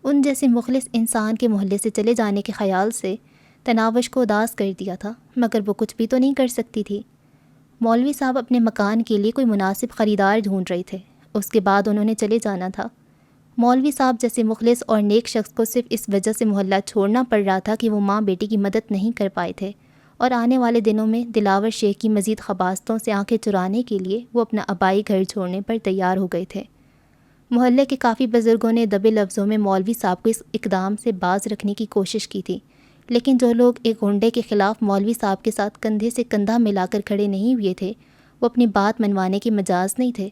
ان جیسے مخلص انسان کے محلے سے چلے جانے کے خیال سے تناوش کو اداس کر دیا تھا، مگر وہ کچھ بھی تو نہیں کر سکتی تھی۔ مولوی صاحب اپنے مکان کے لیے کوئی مناسب خریدار ڈھونڈ رہے تھے، اس کے بعد انہوں نے چلے جانا تھا۔ مولوی صاحب جیسے مخلص اور نیک شخص کو صرف اس وجہ سے محلہ چھوڑنا پڑ رہا تھا کہ وہ ماں بیٹی کی مدد نہیں کر پائے تھے، اور آنے والے دنوں میں دلاور شیخ کی مزید خباستوں سے آنکھیں چرانے کے لیے وہ اپنا آبائی گھر چھوڑنے پر تیار ہو گئے تھے۔ محلے کے کافی بزرگوں نے دبے لفظوں میں مولوی صاحب کو اس اقدام سے باز رکھنے کی کوشش کی تھی، لیکن جو لوگ ایک غنڈے کے خلاف مولوی صاحب کے ساتھ کندھے سے کندھا ملا کر کھڑے نہیں ہوئے تھے، وہ اپنی بات منوانے کے مجاز نہیں تھے۔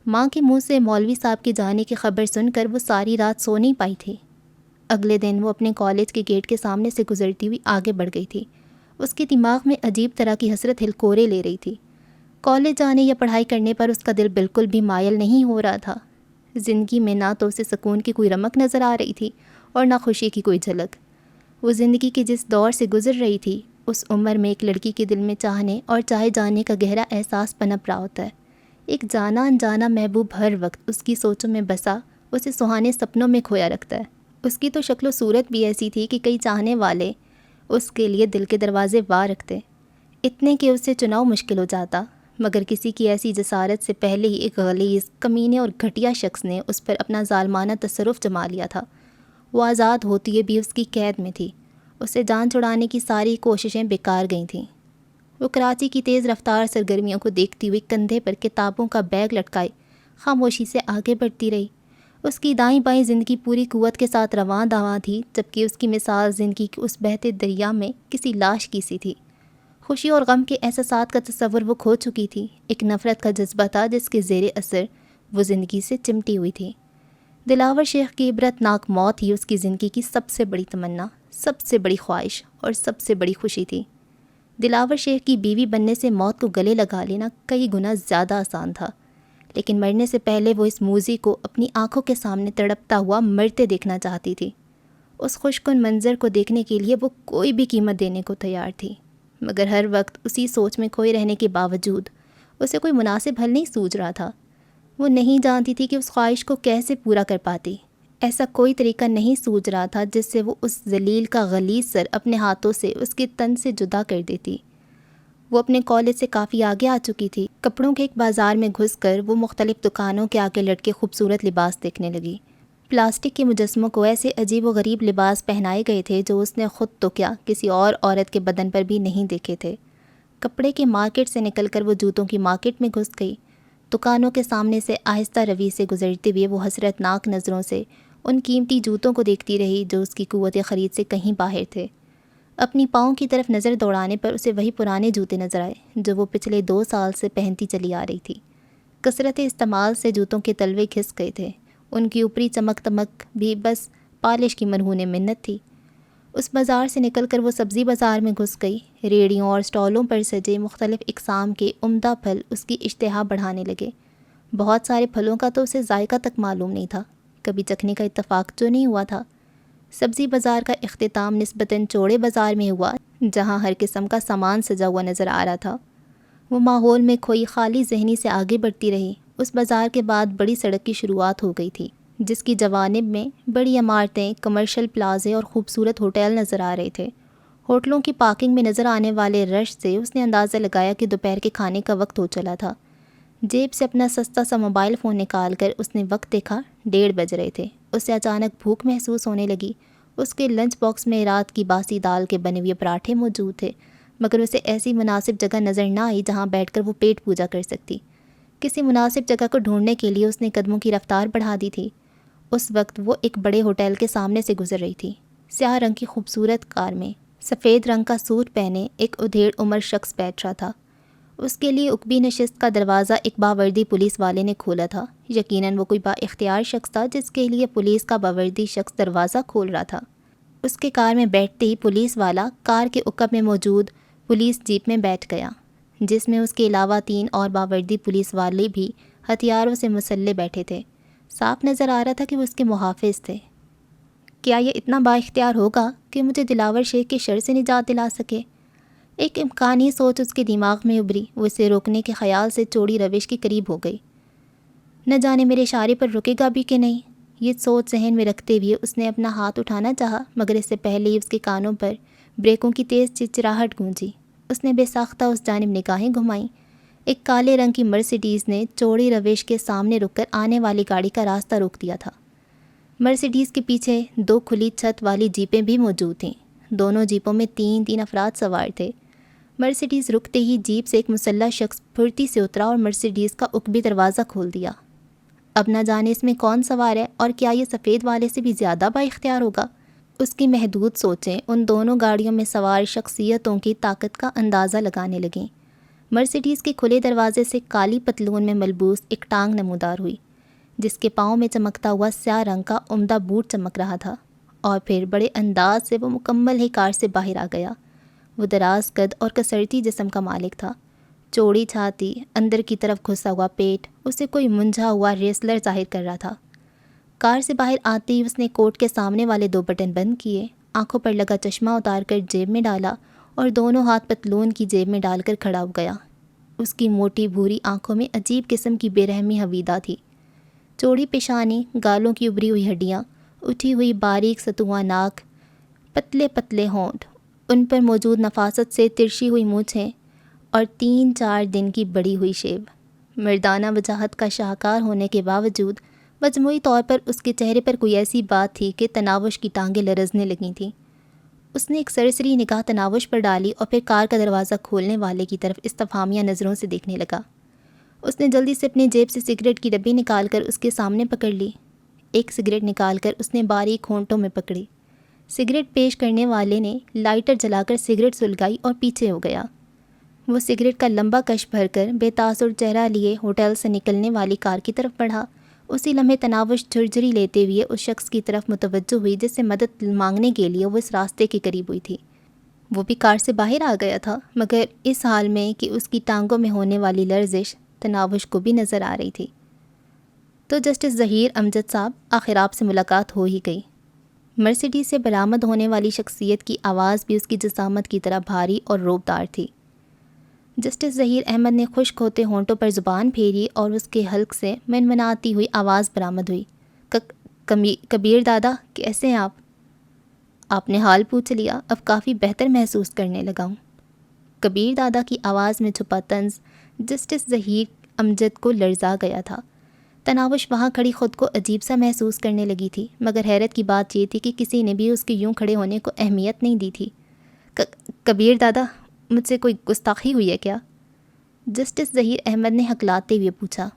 ماں کے منہ سے مولوی صاحب کے جانے کی خبر سن کر وہ ساری رات سو نہیں پائی تھی۔ اگلے دن وہ اپنے کالج کے گیٹ کے سامنے سے گزرتی ہوئی آگے بڑھ گئی تھی۔ اس کے دماغ میں عجیب طرح کی حسرت ہلکورے لے رہی تھی۔ کالج جانے یا پڑھائی کرنے پر اس کا دل بالکل بھی مائل نہیں ہو رہا تھا۔ زندگی میں نہ تو اسے سکون کی کوئی رمق نظر آ رہی تھی اور نہ خوشی کی کوئی جھلک۔ وہ زندگی کے جس دور سے گزر رہی تھی، اس عمر میں ایک لڑکی کے دل میں چاہنے اور چاہے جانے کا گہرا احساس پنپ رہا ہوتا ہے۔ ایک جانا انجانا محبوب ہر وقت اس کی سوچوں میں بسا اسے سہانے سپنوں میں کھویا رکھتا ہے۔ اس کی تو شکل و صورت بھی ایسی تھی کہ کئی چاہنے والے اس کے لیے دل کے دروازے وا رکھتے، اتنے کہ اس سے چناؤ مشکل ہو جاتا، مگر کسی کی ایسی جسارت سے پہلے ہی ایک غلیظ، کمینے اور گھٹیا شخص نے اس پر اپنا ظالمانہ تصرف جما لیا تھا۔ وہ آزاد ہوتی ہوئے بھی اس کی قید میں تھی۔ اسے جان چھڑانے کی ساری کوششیں بیکار گئی تھیں۔ وہ کراچی کی تیز رفتار سرگرمیوں کو دیکھتی ہوئی کندھے پر کتابوں کا بیگ لٹکائے خاموشی سے آگے بڑھتی رہی۔ اس کی دائیں بائیں زندگی پوری قوت کے ساتھ رواں داواں تھی، جبکہ اس کی مثال زندگی کے اس بہتے دریا میں کسی لاش کی سی تھی۔ خوشی اور غم کے احساسات کا تصور وہ کھو چکی تھی۔ ایک نفرت کا جذبہ تھا جس کے زیر اثر وہ زندگی سے چمٹی ہوئی تھی۔ دلاور شیخ کی عبرت ناک موت ہی اس کی زندگی کی سب سے بڑی تمنا، سب سے بڑی خواہش اور سب سے بڑی خوشی تھی۔ دلاور شیخ کی بیوی بننے سے موت کو گلے لگا لینا کئی گنا زیادہ آسان تھا، لیکن مرنے سے پہلے وہ اس موذی کو اپنی آنکھوں کے سامنے تڑپتا ہوا مرتے دیکھنا چاہتی تھی۔ اس خوش کن منظر کو دیکھنے کے لیے وہ کوئی بھی قیمت دینے کو تیار تھی، مگر ہر وقت اسی سوچ میں کھوئے رہنے کے باوجود اسے کوئی مناسب حل نہیں سوچ رہا تھا۔ وہ نہیں جانتی تھی کہ اس خواہش کو کیسے پورا کر پاتی۔ ایسا کوئی طریقہ نہیں سوچ رہا تھا جس سے وہ اس ذلیل کا غلیظ سر اپنے ہاتھوں سے اس کے تن سے جدا کر دیتی۔ وہ اپنے کالج سے کافی آگے آ چکی تھی۔ کپڑوں کے ایک بازار میں گھس کر وہ مختلف دکانوں کے آگے لٹکے خوبصورت لباس دیکھنے لگی۔ پلاسٹک کے مجسموں کو ایسے عجیب و غریب لباس پہنائے گئے تھے جو اس نے خود تو کیا کسی اور عورت کے بدن پر بھی نہیں دیکھے تھے۔ کپڑے کے مارکیٹ سے نکل کر وہ جوتوں کی مارکیٹ میں گھس گئی۔ دکانوں کے سامنے سے آہستہ روی سے گزرتے ہوئے وہ حسرت ناک نظروں سے ان قیمتی جوتوں کو دیکھتی رہی جو اس کی قوت خرید سے کہیں باہر تھے۔ اپنی پاؤں کی طرف نظر دوڑانے پر اسے وہی پرانے جوتے نظر آئے جو وہ پچھلے 2 سال سے پہنتی چلی آ رہی تھی۔ کثرت استعمال سے جوتوں کے تلوے کھس گئے تھے، ان کی اوپری چمک دمک بھی بس پالش کی مرہون منت تھی۔ اس بازار سے نکل کر وہ سبزی بازار میں گھس گئی۔ ریڑھیوں اور سٹالوں پر سجے مختلف اقسام کے عمدہ پھل اس کی اشتہا بڑھانے لگے۔ بہت سارے پھلوں کا تو اسے ذائقہ تک معلوم نہیں تھا، کبھی چکھنے کا اتفاق جو نہیں ہوا تھا۔ سبزی بازار کا اختتام نسبتاً چوڑے بازار میں ہوا جہاں ہر قسم کا سامان سجا ہوا نظر آ رہا تھا۔ وہ ماحول میں کھوئی خالی ذہنی سے آگے بڑھتی رہی۔ اس بازار کے بعد بڑی سڑک کی شروعات ہو گئی تھی جس کی جوانب میں بڑی عمارتیں، کمرشل پلازے اور خوبصورت ہوٹل نظر آ رہے تھے۔ ہوٹلوں کی پارکنگ میں نظر آنے والے رش سے اس نے اندازہ لگایا کہ دوپہر کے کھانے کا وقت ہو چلا تھا۔ جیب سے اپنا سستا سا موبائل فون نکال کر اس نے وقت دیکھا، 1:30 بج رہے تھے۔ اسے اچانک بھوک محسوس ہونے لگی۔ اس کے لنچ باکس میں رات کی باسی دال کے بنے ہوئے پراٹھے موجود تھے، مگر اسے ایسی مناسب جگہ نظر نہ آئی جہاں بیٹھ کر وہ پیٹ پوجا کر سکتی۔ کسی مناسب جگہ کو ڈھونڈنے کے لیے اس نے قدموں کی رفتار بڑھا دی تھی۔ اس وقت وہ ایک بڑے ہوٹل کے سامنے سے گزر رہی تھی۔ سیاہ رنگ کی خوبصورت کار میں سفید رنگ کا سوٹ پہنے ایک ادھیڑ عمر شخص بیٹھ رہا تھا۔ اس کے لیے عقبی نشست کا دروازہ ایک باوردی پولیس والے نے کھولا تھا۔ یقیناً وہ کوئی با اختیار شخص تھا جس کے لیے پولیس کا باوردی شخص دروازہ کھول رہا تھا۔ اس کے کار میں بیٹھتے ہی پولیس والا کار کے عقب میں موجود پولیس جیپ میں بیٹھ گیا، جس میں اس کے علاوہ 3 اور باوردی پولیس والے بھی ہتھیاروں سے مسلح بیٹھے تھے۔ صاف نظر آ رہا تھا کہ وہ اس کے محافظ تھے۔ کیا یہ اتنا با اختیار ہوگا کہ مجھے دلاور شیخ کے شر سے نجات دلا سکے؟ ایک امکانی سوچ اس کے دماغ میں ابھری۔ وہ اسے روکنے کے خیال سے چوڑی روش کے قریب ہو گئی۔ نہ جانے میرے اشارے پر رکے گا بھی کہ نہیں، یہ سوچ ذہن میں رکھتے ہوئے اس نے اپنا ہاتھ اٹھانا چاہا، مگر اس سے پہلے ہی اس کے کانوں پر بریکوں کی تیز چرچراہٹ گونجی۔ اس نے بے ساختہ اس جانب نگاہیں گھمائیں۔ ایک کالے رنگ کی مرسیڈیز نے چوڑی روش کے سامنے رک کر آنے والی گاڑی کا راستہ روک دیا تھا۔ مرسیڈیز کے پیچھے 2 کھلی چھت والی جیپیں بھی موجود تھیں۔ دونوں جیپوں میں 3 افراد سوار تھے۔ مرسیڈیز رکتے ہی جیپ سے ایک مسلح شخص پھرتی سے اترا اور مرسیڈیز کا عقبی دروازہ کھول دیا۔ اب نہ جانے اس میں کون سوار ہے اور کیا یہ سفید والے سے بھی زیادہ با اختیار ہوگا؟ اس کی محدود سوچیں ان دونوں گاڑیوں میں سوار شخصیتوں کی طاقت کا اندازہ لگانے لگیں۔ مرسیڈیز کے کھلے دروازے سے کالی پتلون میں ملبوس ایک ٹانگ نمودار ہوئی، جس کے پاؤں میں چمکتا ہوا سیاہ رنگ کا عمدہ بوٹ چمک رہا تھا، اور پھر بڑے انداز سے وہ مکمل ہی کار سے باہر آ گیا۔ وہ دراز قد اور کسرتی جسم کا مالک تھا۔ چوڑی چھاتی، اندر کی طرف گھسا ہوا پیٹ اسے کوئی منجھا ہوا ریسلر ظاہر کر رہا تھا۔ کار سے باہر آتے ہی اس نے کوٹ کے سامنے والے 2 بٹن بند کیے، آنکھوں پر لگا چشمہ اتار کر جیب میں ڈالا اور دونوں ہاتھ پتلون کی جیب میں ڈال کر کھڑا ہو گیا۔ اس کی موٹی بھوری آنکھوں میں عجیب قسم کی بے رحمی حویدہ تھی۔ چوڑی پیشانی، گالوں کی ابری ہوئی ہڈیاں، اٹھی ہوئی باریک ستوا ناک، پتلے پتلے ہونٹ، ان پر موجود نفاست سے ترشی ہوئی مونچھیں اور 3-4 دن کی بڑی ہوئی شیب۔ مردانہ وجاہت کا شاہکار ہونے کے باوجود مجموعی طور پر اس کے چہرے پر کوئی ایسی بات تھی کہ تناوش کی ٹانگیں لرزنے لگی تھیں۔ اس نے ایک سرسری نگاہ تناوش پر ڈالی اور پھر کار کا دروازہ کھولنے والے کی طرف استفہامیہ نظروں سے دیکھنے لگا۔ اس نے جلدی سے اپنی جیب سے سگریٹ کی ڈبی نکال کر اس کے سامنے پکڑ لی۔ ایک سگریٹ نکال کر اس نے باریک ہونٹوں میں پکڑی۔ سگریٹ پیش کرنے والے نے لائٹر جلا کر سگریٹ سلگائی اور پیچھے ہو گیا۔ وہ سگریٹ کا لمبا کش بھر کر بے تاثر چہرہ لیے ہوٹل سے نکلنے والی کار کی طرف بڑھا۔ اسی لمحے تناوش جھرجھری لیتے ہوئے اس شخص کی طرف متوجہ ہوئی جس سے مدد مانگنے کے لیے وہ اس راستے کے قریب ہوئی تھی۔ وہ بھی کار سے باہر آ گیا تھا، مگر اس حال میں کہ اس کی ٹانگوں میں ہونے والی لرزش تناوش کو بھی نظر آ رہی تھی۔ تو جسٹس ظہیر امجد صاحب، آخر آپ سے ملاقات ہو ہی گئی۔ مرسیڈیز سے برآمد ہونے والی شخصیت کی آواز بھی اس کی جسامت کی طرح بھاری اور روبدار تھی۔ جسٹس ظہیر احمد نے خشک ہوتے ہونٹوں پر زبان پھیری اور اس کے حلق سے منمناتی ہوئی آواز برآمد ہوئی، کبیر دادا کیسے ہیں آپ؟ آپ نے حال پوچھ لیا، اب کافی بہتر محسوس کرنے لگا ہوں۔ کبیر دادا کی آواز میں چھپا طنز جسٹس ظہیر امجد کو لرزا گیا تھا۔ تناوش وہاں کھڑی خود کو عجیب سا محسوس کرنے لگی تھی، مگر حیرت کی بات یہ تھی کہ کسی نے بھی اس کے یوں کھڑے ہونے کو اہمیت نہیں دی تھی۔ کبیر دادا، مجھ سے کوئی گستاخی ہوئی ہے کیا؟ جسٹس ظہیر احمد نے ہکلاتے ہوئے پوچھا۔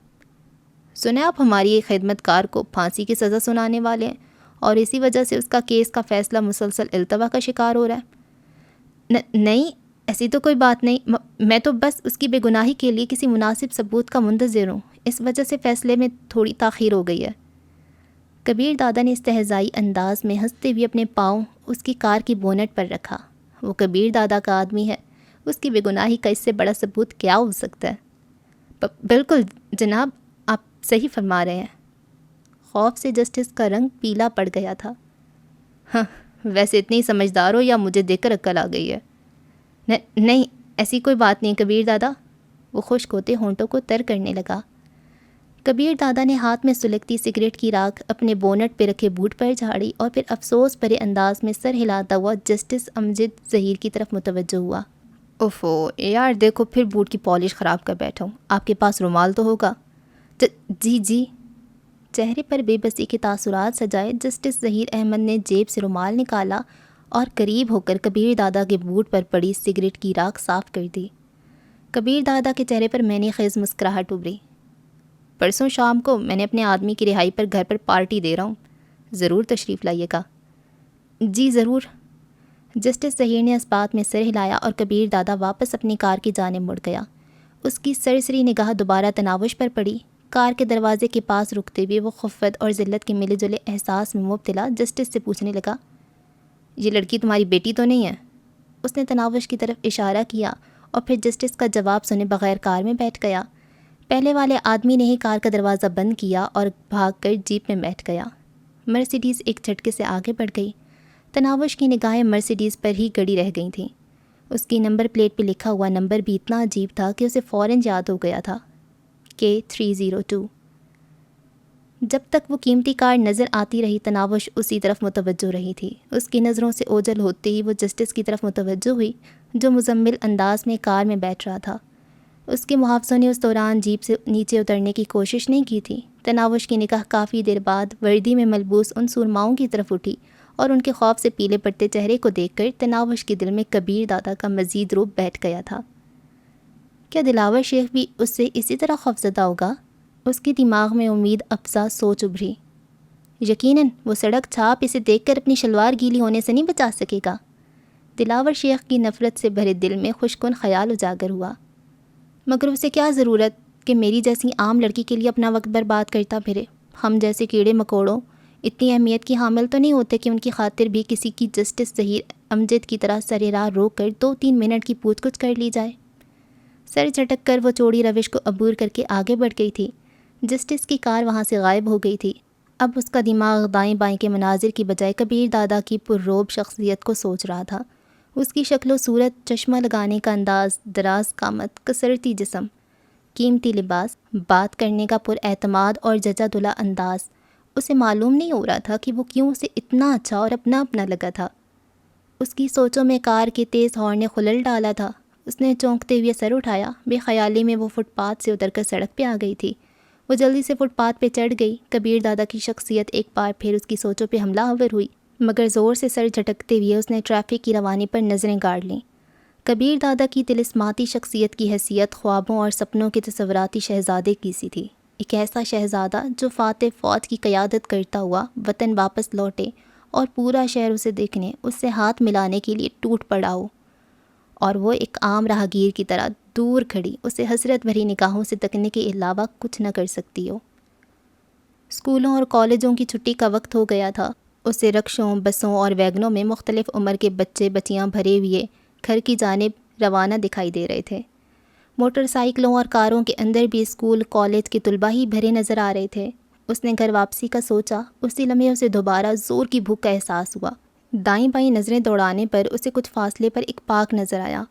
سنا آپ ہماری ایک خدمت کار کو پھانسی کی سزا سنانے والے ہیں اور اسی وجہ سے اس کا کیس کا فیصلہ مسلسل التوا کا شکار ہو رہا ہے۔ نہیں، ایسی تو کوئی بات نہیں، میں تو بس اس کی بے گناہی کے لیے کسی مناسب ثبوت کا منتظر ہوں، اس وجہ سے فیصلے میں تھوڑی تاخیر ہو گئی ہے۔ کبیر دادا نے استہزائی انداز میں ہنستے ہوئے اپنے پاؤں اس کی کار کی بونٹ پر رکھا۔ وہ کبیر دادا کا آدمی ہے، اس کی بے گناہی کا اس سے بڑا ثبوت کیا ہو سکتا ہے؟ بالکل جناب، آپ صحیح فرما رہے ہیں۔ خوف سے جسٹس کا رنگ پیلا پڑ گیا تھا۔ ہاں، ویسے اتنی سمجھدار ہو یا مجھے دیکھ کر عقل آ گئی ہے؟ نہیں، ایسی کوئی بات نہیں کبیر دادا۔ وہ خشک ہوتے ہونٹوں کو تر کرنے لگا۔ کبیر دادا نے ہاتھ میں سلگتی سگریٹ کی راکھ اپنے بونٹ پہ رکھے بوٹ پر جھاڑی اور پھر افسوس بھرے انداز میں سر ہلاتا ہوا جسٹس امجد ظہیر کی طرف متوجہ ہوا۔ اوفو یار، دیکھو پھر بوٹ کی پالش خراب کر بیٹھا ہوں، آپ کے پاس رومال تو ہوگا؟ جی۔ چہرے پر بے بسی کے تاثرات سجائے جسٹس ظہیر احمد نے جیب سے رومال نکالا اور قریب ہو کر کبیر دادا کے بوٹ پر پڑی سگریٹ کی راکھ صاف کر دی۔ کبیر دادا کے چہرے پر معنی خیز مسکراہٹ ابھری۔ پرسوں شام کو میں نے اپنے آدمی کی رہائی پر گھر پر پارٹی دے رہا ہوں، ضرور تشریف لائیے گا۔ جی ضرور۔ جسٹس ظہیر نے اس بات میں سر ہلایا اور کبیر دادا واپس اپنی کار کی جانب مڑ گیا۔ اس کی سرسری نگاہ دوبارہ تناوش پر پڑی۔ کار کے دروازے کے پاس رکتے ہوئے وہ خفت اور ذلت کے ملے جلے احساس میں مبتلا جسٹس سے پوچھنے لگا، یہ لڑکی تمہاری بیٹی تو نہیں ہے؟ اس نے تناوش کی طرف اشارہ کیا اور پھر جسٹس کا جواب سنے بغیر کار میں بیٹھ گیا۔ پہلے والے آدمی نے ہی کار کا دروازہ بند کیا اور بھاگ کر جیپ میں بیٹھ گیا۔ مرسیڈیز ایک جھٹکے سے آگے بڑھ گئی۔ تناوش کی نگاہیں مرسیڈیز پر ہی گڑی رہ گئی تھیں۔ اس کی نمبر پلیٹ پہ لکھا ہوا نمبر بھی اتنا عجیب تھا کہ اسے فوراً یاد ہو گیا تھا، K302۔ جب تک وہ قیمتی کار نظر آتی رہی تناوش اسی طرف متوجہ رہی تھی۔ اس کی نظروں سے اوجھل ہوتے ہی وہ جسٹس کی طرف متوجہ ہوئی جو مزمل انداز میں کار میں بیٹھ رہا تھا۔ اس کے محافظوں نے اس دوران جیپ سے نیچے اترنے کی کوشش نہیں کی تھی۔ تناوش کی نگاہ کافی دیر بعد وردی میں ملبوس ان سرماؤں کی طرف اٹھی اور ان کے خوف سے پیلے پڑتے چہرے کو دیکھ کر تناوش کے دل میں کبیر دادا کا مزید روپ بیٹھ گیا تھا۔ کیا دلاور شیخ بھی اس سے اسی طرح خوفزدہ ہوگا؟ اس کے دماغ میں امید افزا سوچ ابھری۔ یقیناً وہ سڑک چھاپ اسے دیکھ کر اپنی شلوار گیلی ہونے سے نہیں بچا سکے گا۔ دلاور شیخ کی نفرت سے بھرے دل میں خوشکن خیال اجاگر ہوا، مگر اسے کیا ضرورت کہ میری جیسی عام لڑکی کے لیے اپنا وقت برباد کرتا پھرے؟ ہم جیسے کیڑے مکوڑوں اتنی اہمیت کی حامل تو نہیں ہوتے کہ ان کی خاطر بھی کسی کی جسٹس ظہیر امجد کی طرح سر راہ روک کر 2-3 منٹ کی پوچھ گچھ کر لی جائے۔ سر جھٹک کر وہ چوڑی روش کو عبور کر کے آگے بڑھ گئی تھی۔ جسٹس کی کار وہاں سے غائب ہو گئی تھی۔ اب اس کا دماغ دائیں بائیں کے مناظر کی بجائے کبیر دادا کی پرروب شخصیت کو سوچ رہا تھا۔ اس کی شکل و صورت، چشمہ لگانے کا انداز، دراز قامت، کثرتی جسم، قیمتی لباس، بات کرنے کا پر اعتماد اور جچا دلا انداز، اسے معلوم نہیں ہو رہا تھا کہ وہ کیوں اسے اتنا اچھا اور اپنا اپنا لگا تھا۔ اس کی سوچوں میں کار کے تیز ہارن نے خلل ڈالا تھا۔ اس نے چونکتے ہوئے سر اٹھایا۔ بے خیالی میں وہ فٹ پاتھ سے اتر کر سڑک پہ آ گئی تھی۔ وہ جلدی سے فٹ پاتھ پہ چڑھ گئی۔ کبیر دادا کی شخصیت ایک بار پھر اس کی سوچوں پہ حملہ آور ہوئی، مگر زور سے سر جھٹکتے ہوئے اس نے ٹریفک کی روانی پر نظریں گاڑ لیں۔ کبیر دادا کی طلسماتی شخصیت کی حیثیت خوابوں اور سپنوں کے تصوراتی شہزادے کی سی تھی، ایک ایسا شہزادہ جو فاتح فوج کی قیادت کرتا ہوا وطن واپس لوٹے اور پورا شہر اسے دیکھنے، اس سے ہاتھ ملانے کے لیے ٹوٹ پڑا ہو، اور وہ ایک عام راہگیر کی طرح دور کھڑی اسے حسرت بھری نگاہوں سے تکنے کے علاوہ کچھ نہ کر سکتی ہو۔ اسکولوں اور کالجوں کی چھٹی کا وقت ہو گیا تھا۔ اسے رکشوں، بسوں اور ویگنوں میں مختلف عمر کے بچے بچیاں بھرے ہوئے گھر کی جانب روانہ دکھائی دے رہے تھے۔ موٹر سائیکلوں اور کاروں کے اندر بھی اسکول، کالج کے طلباء ہی بھرے نظر آ رہے تھے۔ اس نے گھر واپسی کا سوچا، اسی لمحے اسے دوبارہ زور کی بھوک کا احساس ہوا۔ دائیں بائیں نظریں دوڑانے پر اسے کچھ فاصلے پر ایک پارک نظر آیا۔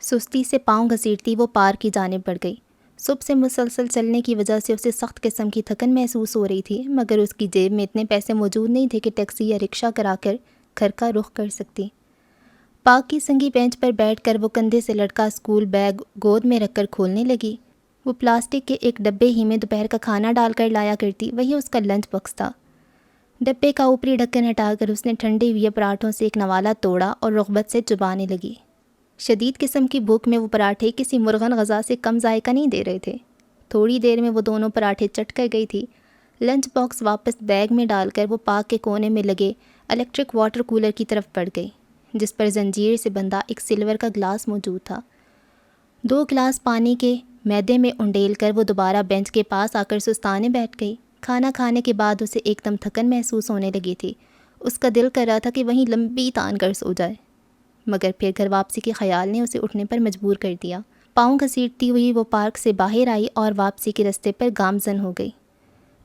سستی سے پاؤں گھسیٹتی وہ پارک کی جانب بڑھ گئی۔ صبح سے مسلسل چلنے کی وجہ سے اسے سخت قسم کی تھکن محسوس ہو رہی تھی، مگر اس کی جیب میں اتنے پیسے موجود نہیں تھے کہ ٹیکسی یا رکشہ کرا کر گھر کا رخ کر سکتی۔ پارک کی سنگی بینچ پر بیٹھ کر وہ کندھے سے لٹکا اسکول بیگ گود میں رکھ کر کھولنے لگی۔ وہ پلاسٹک کے ایک ڈبے ہی میں دوپہر کا کھانا ڈال کر لایا کرتی، وہی اس کا لنچ باکس تھا۔ ڈبے کا اوپری ڈھکن ہٹا کر اس نے ٹھنڈے ہوئے پراٹھوں سے ایک نوالا توڑا اور رغبت سے چبانے لگی۔ شدید قسم کی بھوک میں وہ پراٹھے کسی مرغن غذا سے کم ذائقہ نہیں دے رہے تھے۔ تھوڑی دیر میں وہ دونوں پراٹھے چٹ کر گئی تھی۔ لنچ باکس واپس بیگ میں ڈال کر وہ پارک کے کونے میں لگے الیکٹرک واٹر کولر کی طرف بڑھ گئی، جس پر زنجیر سے بندھا ایک سلور کا گلاس موجود تھا۔ 2 گلاس پانی کے میدے میں انڈیل کر وہ دوبارہ بینچ کے پاس آ کر سستانے بیٹھ گئی۔ کھانا کھانے کے بعد اسے ایک دم تھکن محسوس ہونے لگی تھی۔ اس کا دل کر رہا تھا کہ وہیں لمبی تان کر سو جائے، مگر پھر گھر واپسی کے خیال نے اسے اٹھنے پر مجبور کر دیا۔ پاؤں گھسیٹتی ہوئی وہ پارک سے باہر آئی اور واپسی کے رستے پر گامزن ہو گئی۔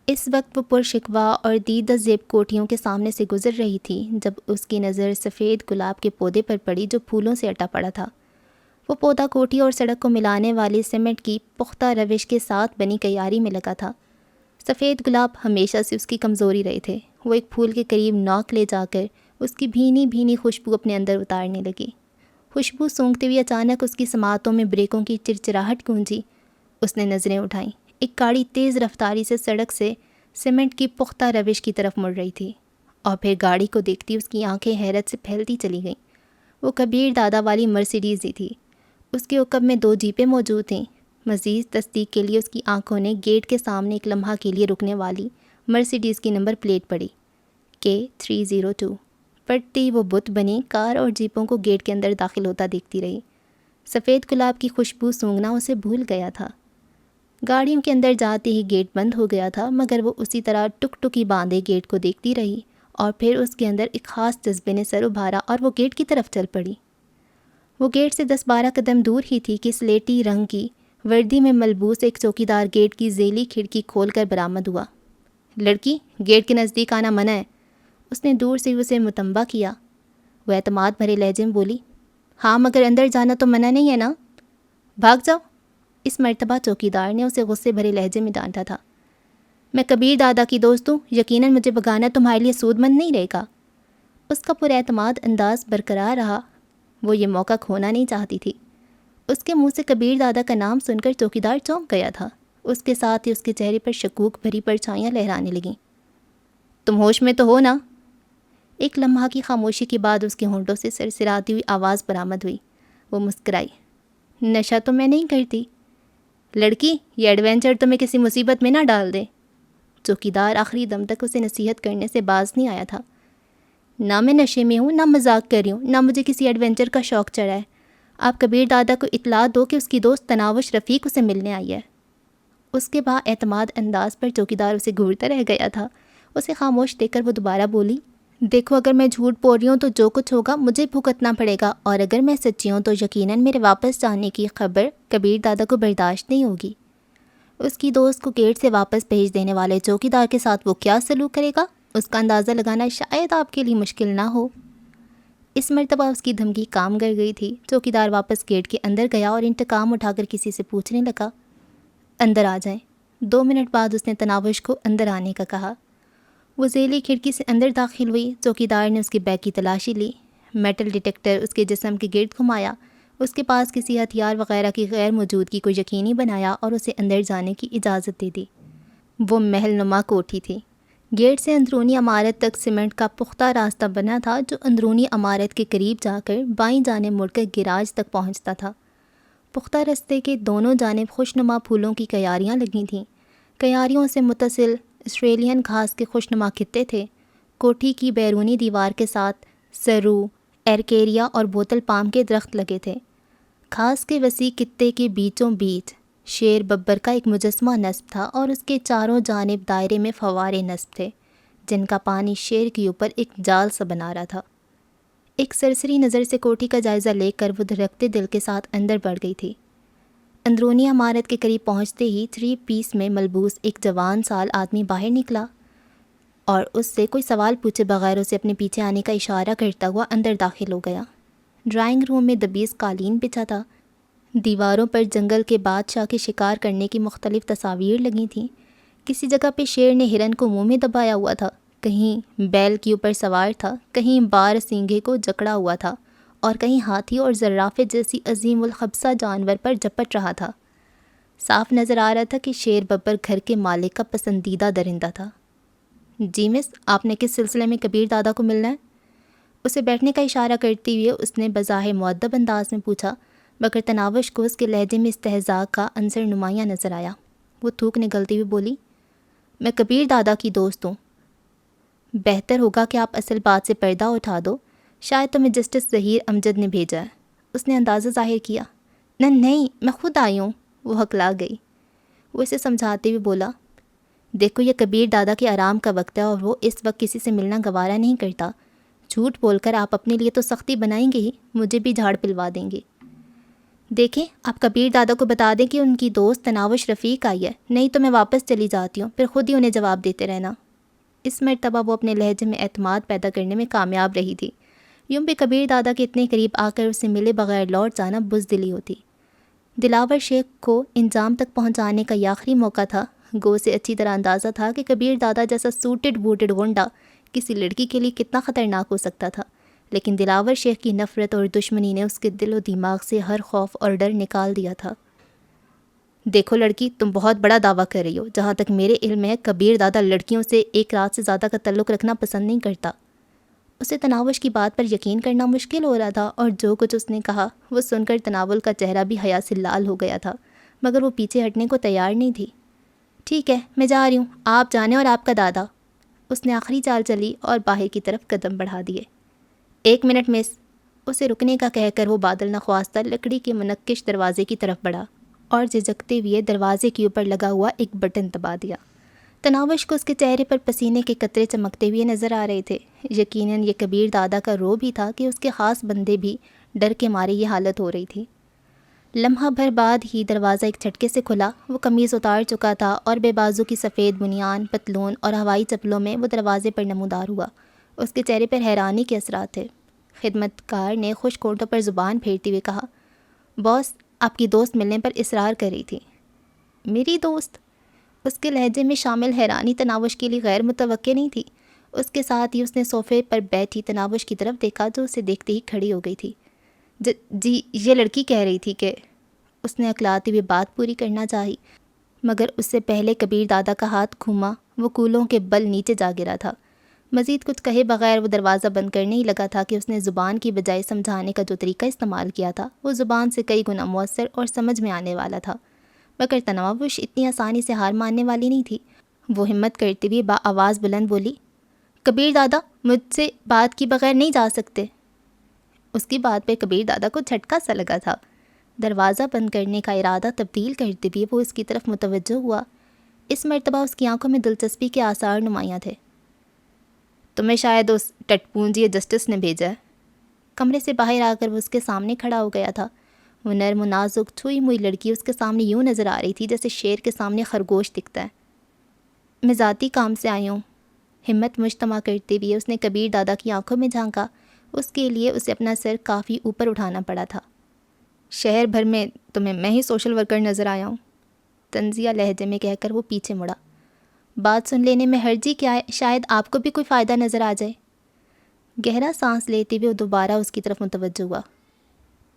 اس وقت وہ پرشکوہ اور دیدہ زیب کوٹھیوں کے سامنے سے گزر رہی تھی جب اس کی نظر سفید گلاب کے پودے پر پڑی جو پھولوں سے اٹا پڑا تھا۔ وہ پودا کوٹھی اور سڑک کو ملانے والی سیمنٹ کی پختہ روش کے ساتھ بنی کیاری میں لگا تھا۔ سفید گلاب ہمیشہ سے اس کی کمزوری رہے تھے۔ وہ ایک پھول کے قریب نوک لے جا کر اس کی بھینی بھینی خوشبو اپنے اندر اتارنے لگی۔ خوشبو سونگھتے ہوئے اچانک اس کی سماعتوں میں بریکوں کی چرچراہٹ گونجی۔ اس نے نظریں اٹھائیں۔ ایک گاڑی تیز رفتاری سے سڑک سے سیمنٹ کی پختہ روش کی طرف مڑ رہی تھی، اور پھر گاڑی کو دیکھتی اس کی آنکھیں حیرت سے پھیلتی چلی گئیں۔ وہ کبیر دادا والی مرسیڈیز ہی تھی۔ اس کے عقب میں 2 جیپیں موجود تھیں۔ مزید تصدیق کے لیے اس کی آنکھوں نے گیٹ کے سامنے ایک لمحہ کے لیے رکنے والی مرسیڈیز کی نمبر پلیٹ پڑھی، K302۔ پڑھتی وہ بت بنی کار اور جیپوں کو گیٹ کے اندر داخل ہوتا دیکھتی رہی۔ سفید گلاب کی خوشبو سونگھنا اسے بھول گیا تھا۔ گاڑیوں کے اندر جاتے ہی گیٹ بند ہو گیا تھا، مگر وہ اسی طرح ٹک ٹکی باندھے گیٹ کو دیکھتی رہی، اور پھر اس کے اندر ایک خاص جذبے نے سر ابھارا اور وہ گیٹ کی طرف چل پڑی۔ وہ گیٹ سے 10-12 قدم دور ہی تھی کہ سلیٹی رنگ کی وردی میں ملبوس ایک چوکیدار گیٹ کی ذیلی کھڑکی کھول کر برآمد ہوا۔ لڑکی، گیٹ کے نزدیک آنا منع ہے۔ اس نے دور سے اسے متنبہ کیا۔ وہ اعتماد بھرے لہجے میں بولی، ہاں مگر اندر جانا تو منع نہیں ہے نا؟ بھاگ جاؤ۔ اس مرتبہ چوکیدار نے اسے غصے بھرے لہجے میں ڈانٹا تھا۔ میں کبیر دادا کی دوست ہوں، یقیناً مجھے بگانا تمہارے لیے سود مند نہیں رہے گا۔ اس کا پر اعتماد انداز برقرار رہا۔ وہ یہ موقع کھونا نہیں چاہتی تھی۔ اس کے منہ سے کبیر دادا کا نام سن کر چوکیدار چونک گیا تھا۔ اس کے ساتھ ہی اس کے چہرے پر شکوک بھری پرچھائیاں لہرانے لگیں۔ تم ہوش میں تو ہو نا؟ ایک لمحہ کی خاموشی کے بعد اس کے ہونٹوں سے سرسراتی ہوئی آواز برآمد ہوئی۔ وہ مسکرائی۔ نشہ تو میں نہیں کرتی۔ لڑکی، یہ ایڈونچر تمہیں کسی مصیبت میں نہ ڈال دے۔ چوکیدار آخری دم تک اسے نصیحت کرنے سے باز نہیں آیا تھا۔ نہ میں نشے میں ہوں، نہ مذاق کر رہی ہوں، نہ مجھے کسی ایڈونچر کا شوق چڑھا ہے۔ آپ کبیر دادا کو اطلاع دو کہ اس کی دوست تناوش رفیق اسے ملنے آئی ہے۔ اس کے بعد اعتماد انداز پر چوکیدار اسے گھورتا رہ گیا تھا۔ اسے خاموش دیکھ کر وہ دوبارہ بولی، دیکھو اگر میں جھوٹ بول رہی ہوں تو جو کچھ ہوگا مجھے بھگتنا پڑے گا، اور اگر میں سچی ہوں تو یقیناً میرے واپس جانے کی خبر کبیر دادا کو برداشت نہیں ہوگی۔ اس کی دوست کو گیٹ سے واپس بھیج دینے والے چوکیدار کے ساتھ وہ کیا سلوک کرے گا، اس کا اندازہ لگانا شاید آپ کے لیے مشکل نہ ہو۔ اس مرتبہ اس کی دھمکی کام کر گئی تھی۔ چوکیدار واپس گیٹ کے اندر گیا اور انتقام اٹھا کر کسی سے پوچھنے لگا، اندر آ جائیں۔ 2 منٹ بعد اس نے تناوش کو اندر آنے کا کہا۔ وہ ذیلی کھڑکی سے اندر داخل ہوئی۔ چوکیدار نے اس کے بیگ کی تلاشی لی، میٹل ڈیٹیکٹر اس کے جسم کے گرد گھمایا، اس کے پاس کسی ہتھیار وغیرہ کی غیر موجودگی کو یقینی بنایا اور اسے اندر جانے کی اجازت دے دی۔ وہ محل نما کوٹھی تھی۔ گیٹ سے اندرونی عمارت تک سیمنٹ کا پختہ راستہ بنا تھا جو اندرونی عمارت کے قریب جا کر بائیں جانب مڑ کر گیراج تک پہنچتا تھا۔ پختہ رستے کے دونوں جانب خوشنما پھولوں کی کیاریاں لگی تھیں۔ کیاریوں سے متصل آسٹریلین گھاس کے خوشنما خطے تھے۔ کوٹھی کی بیرونی دیوار کے ساتھ سرو، ایرکیریا اور بوتل پام کے درخت لگے تھے۔ گھاس کے وسیع خطے کے بیچوں بیچ شیر ببر کا ایک مجسمہ نصب تھا اور اس کے چاروں جانب دائرے میں فوارے نصب تھے جن کا پانی شیر کے اوپر ایک جال سا بنا رہا تھا۔ ایک سرسری نظر سے کوٹھی کا جائزہ لے کر وہ دھڑکتے دل کے ساتھ اندر بڑھ گئی تھی۔ اندرونی عمارت کے قریب پہنچتے ہی 3 پیس میں ملبوس ایک جوان سال آدمی باہر نکلا اور اس سے کوئی سوال پوچھے بغیر اسے اپنے پیچھے آنے کا اشارہ کرتا ہوا اندر داخل ہو گیا۔ ڈرائنگ روم میں دبیز قالین بچھا تھا، دیواروں پر جنگل کے بادشاہ کے شکار کرنے کی مختلف تصاویر لگی تھیں۔ کسی جگہ پہ شیر نے ہرن کو منہ میں دبایا ہوا تھا، کہیں بیل کے اوپر سوار تھا، کہیں بار سینگھے کو جکڑا ہوا تھا اور کہیں ہاتھی اور زرافے جیسی عظیم الخبثہ جانور پر جپٹ رہا تھا۔ صاف نظر آ رہا تھا کہ شیر ببر گھر کے مالک کا پسندیدہ درندہ تھا۔ جی مس، آپ نے کس سلسلے میں کبیر دادا کو ملنا ہے؟ اسے بیٹھنے کا اشارہ کرتے ہوئے اس نے بظاہر مؤدب انداز میں پوچھا، مگر تناوش کو اس کے لہجے میں استہزاء کا عنصر نمایاں نظر آیا۔ وہ تھوک نگلتی ہوئی بولی، میں کبیر دادا کی دوست ہوں۔ بہتر ہوگا کہ آپ اصل بات سے پردہ اٹھا دو، شاید تمہیں جسٹس ظہیر امجد نے بھیجا ہے۔ اس نے اندازہ ظاہر کیا۔ نہیں، میں خود آئی ہوں۔ وہ ہکلا گئی۔ وہ اسے سمجھاتے ہوئے بولا، دیکھو یہ کبیر دادا کے آرام کا وقت ہے اور وہ اس وقت کسی سے ملنا گوارا نہیں کرتا۔ جھوٹ بول کر آپ اپنے لیے تو سختی بنائیں گے ہی، مجھے بھی جھاڑ پلوا دیں گے۔ دیکھیں، آپ کبیر دادا کو بتا دیں کہ ان کی دوست تناوش رفیق آئی ہے، نہیں تو میں واپس چلی جاتی ہوں، پھر خود ہی انہیں جواب دیتے رہنا۔ اس مرتبہ وہ اپنے لہجے میں اعتماد پیدا کرنے میں کامیاب رہی تھی۔ یوں بھی کبیر دادا کے اتنے قریب آ کر اسے ملے بغیر لوٹ جانا بزدلی ہوتی۔ دلاور شیخ کو انجام تک پہنچانے کا یہ آخری موقع تھا۔ گو سے اچھی طرح اندازہ تھا کہ کبیر دادا جیسا سوٹڈ بوٹڈ غنڈہ کسی لڑکی کے لیے کتنا خطرناک ہو سکتا تھا، لیکن دلاور شیخ کی نفرت اور دشمنی نے اس کے دل و دماغ سے ہر خوف اور ڈر نکال دیا تھا۔ دیکھو لڑکی، تم بہت بڑا دعویٰ کر رہی ہو۔ جہاں تک میرے علم ہے کبیر دادا لڑکیوں سے ایک رات سے زیادہ کا تعلق رکھنا پسند نہیں کرتا۔ اسے تناوش کی بات پر یقین کرنا مشکل ہو رہا تھا اور جو کچھ اس نے کہا وہ سن کر تناول کا چہرہ بھی حیا سے لال ہو گیا تھا، مگر وہ پیچھے ہٹنے کو تیار نہیں تھی۔ ٹھیک ہے، میں جا رہی ہوں، آپ جانے اور آپ کا دادا۔ اس نے آخری چال چلی اور باہر کی طرف قدم بڑھا دیے۔ 1 منٹ مس، اسے رکنے کا کہہ کر وہ بادل نخواستہ لکڑی کے منقش دروازے کی طرف بڑھا اور جھجکتے ہوئے دروازے کے اوپر لگا ہوا ایک بٹن دبا دیا۔ تناوش کو اس کے چہرے پر پسینے کے قطرے چمکتے ہوئے نظر آ رہے تھے۔ یقیناً یہ کبیر دادا کا رو بھی تھا کہ اس کے خاص بندے بھی ڈر کے مارے یہ حالت ہو رہی تھی۔ لمحہ بھر بعد ہی دروازہ ایک جھٹکے سے کھلا۔ وہ قمیض اتار چکا تھا اور بے بازو کی سفید بنیان، پتلون اور ہوائی چپلوں میں وہ دروازے پر نمودار ہوا۔ اس کے چہرے پر حیرانی کے اثرات تھے۔ خدمت کار نے خشک ہونٹوں پر زبان پھیرتے ہوئے کہا، باس، آپ کی دوست ملنے پر اصرار کر رہی تھی۔ میری دوست؟ اس کے لہجے میں شامل حیرانی تناوش کے لیے غیر متوقع نہیں تھی۔ اس کے ساتھ ہی اس نے صوفے پر بیٹھی تناوش کی طرف دیکھا جو اسے دیکھتے ہی کھڑی ہو گئی تھی۔ جی، یہ لڑکی کہہ رہی تھی کہ… اس نے اکلاتے ہوئے بات پوری کرنا چاہی، مگر اس سے پہلے کبیر دادا کا ہاتھ گھوما، وہ کولوں کے بل نیچے جا گرا تھا۔ مزید کچھ کہے بغیر وہ دروازہ بند کرنے ہی لگا تھا کہ اس نے زبان کی بجائے سمجھانے کا جو طریقہ استعمال کیا تھا وہ زبان سے کئی گنا مؤثر اور سمجھ میں آنے والا تھا، مگر تناوش اتنی آسانی سے ہار ماننے والی نہیں تھی۔ وہ ہمت کرتے ہوئے آواز بلند بولی، کبیر دادا، مجھ سے بات کی بغیر نہیں جا سکتے۔ اس کی بات پہ کبیر دادا کو جھٹکا سا لگا تھا۔ دروازہ بند کرنے کا ارادہ تبدیل کرتے ہوئے وہ اس کی طرف متوجہ ہوا۔ اس مرتبہ اس کی آنکھوں میں دلچسپی کے آثار نمایاں تھے۔ تمہیں شاید اس ٹٹپونجی جسٹس نے بھیجا ہے۔ کمرے سے باہر آ کر وہ اس کے سامنے کھڑا ہو گیا تھا۔ وہ نرم و نازک چھوئی موئی لڑکی اس کے سامنے یوں نظر آ رہی تھی جیسے شیر کے سامنے خرگوش دکھتا ہے۔ میں ذاتی کام سے آئی ہوں۔ ہمت مجتمع کرتے ہوئے اس نے کبیر دادا کی آنکھوں میں جھانکا۔ اس کے لیے اسے اپنا سر کافی اوپر اٹھانا پڑا تھا۔ شہر بھر میں تمہیں میں ہی سوشل ورکر نظر آیا ہوں، طنزیہ لہجے میں کہہ کر وہ پیچھے مڑا۔ بات سن لینے میں حرجی کیا ہے، شاید آپ کو بھی کوئی فائدہ نظر آ جائے۔ گہرا سانس لیتے ہوئے وہ دوبارہ اس کی طرف متوجہ ہوا۔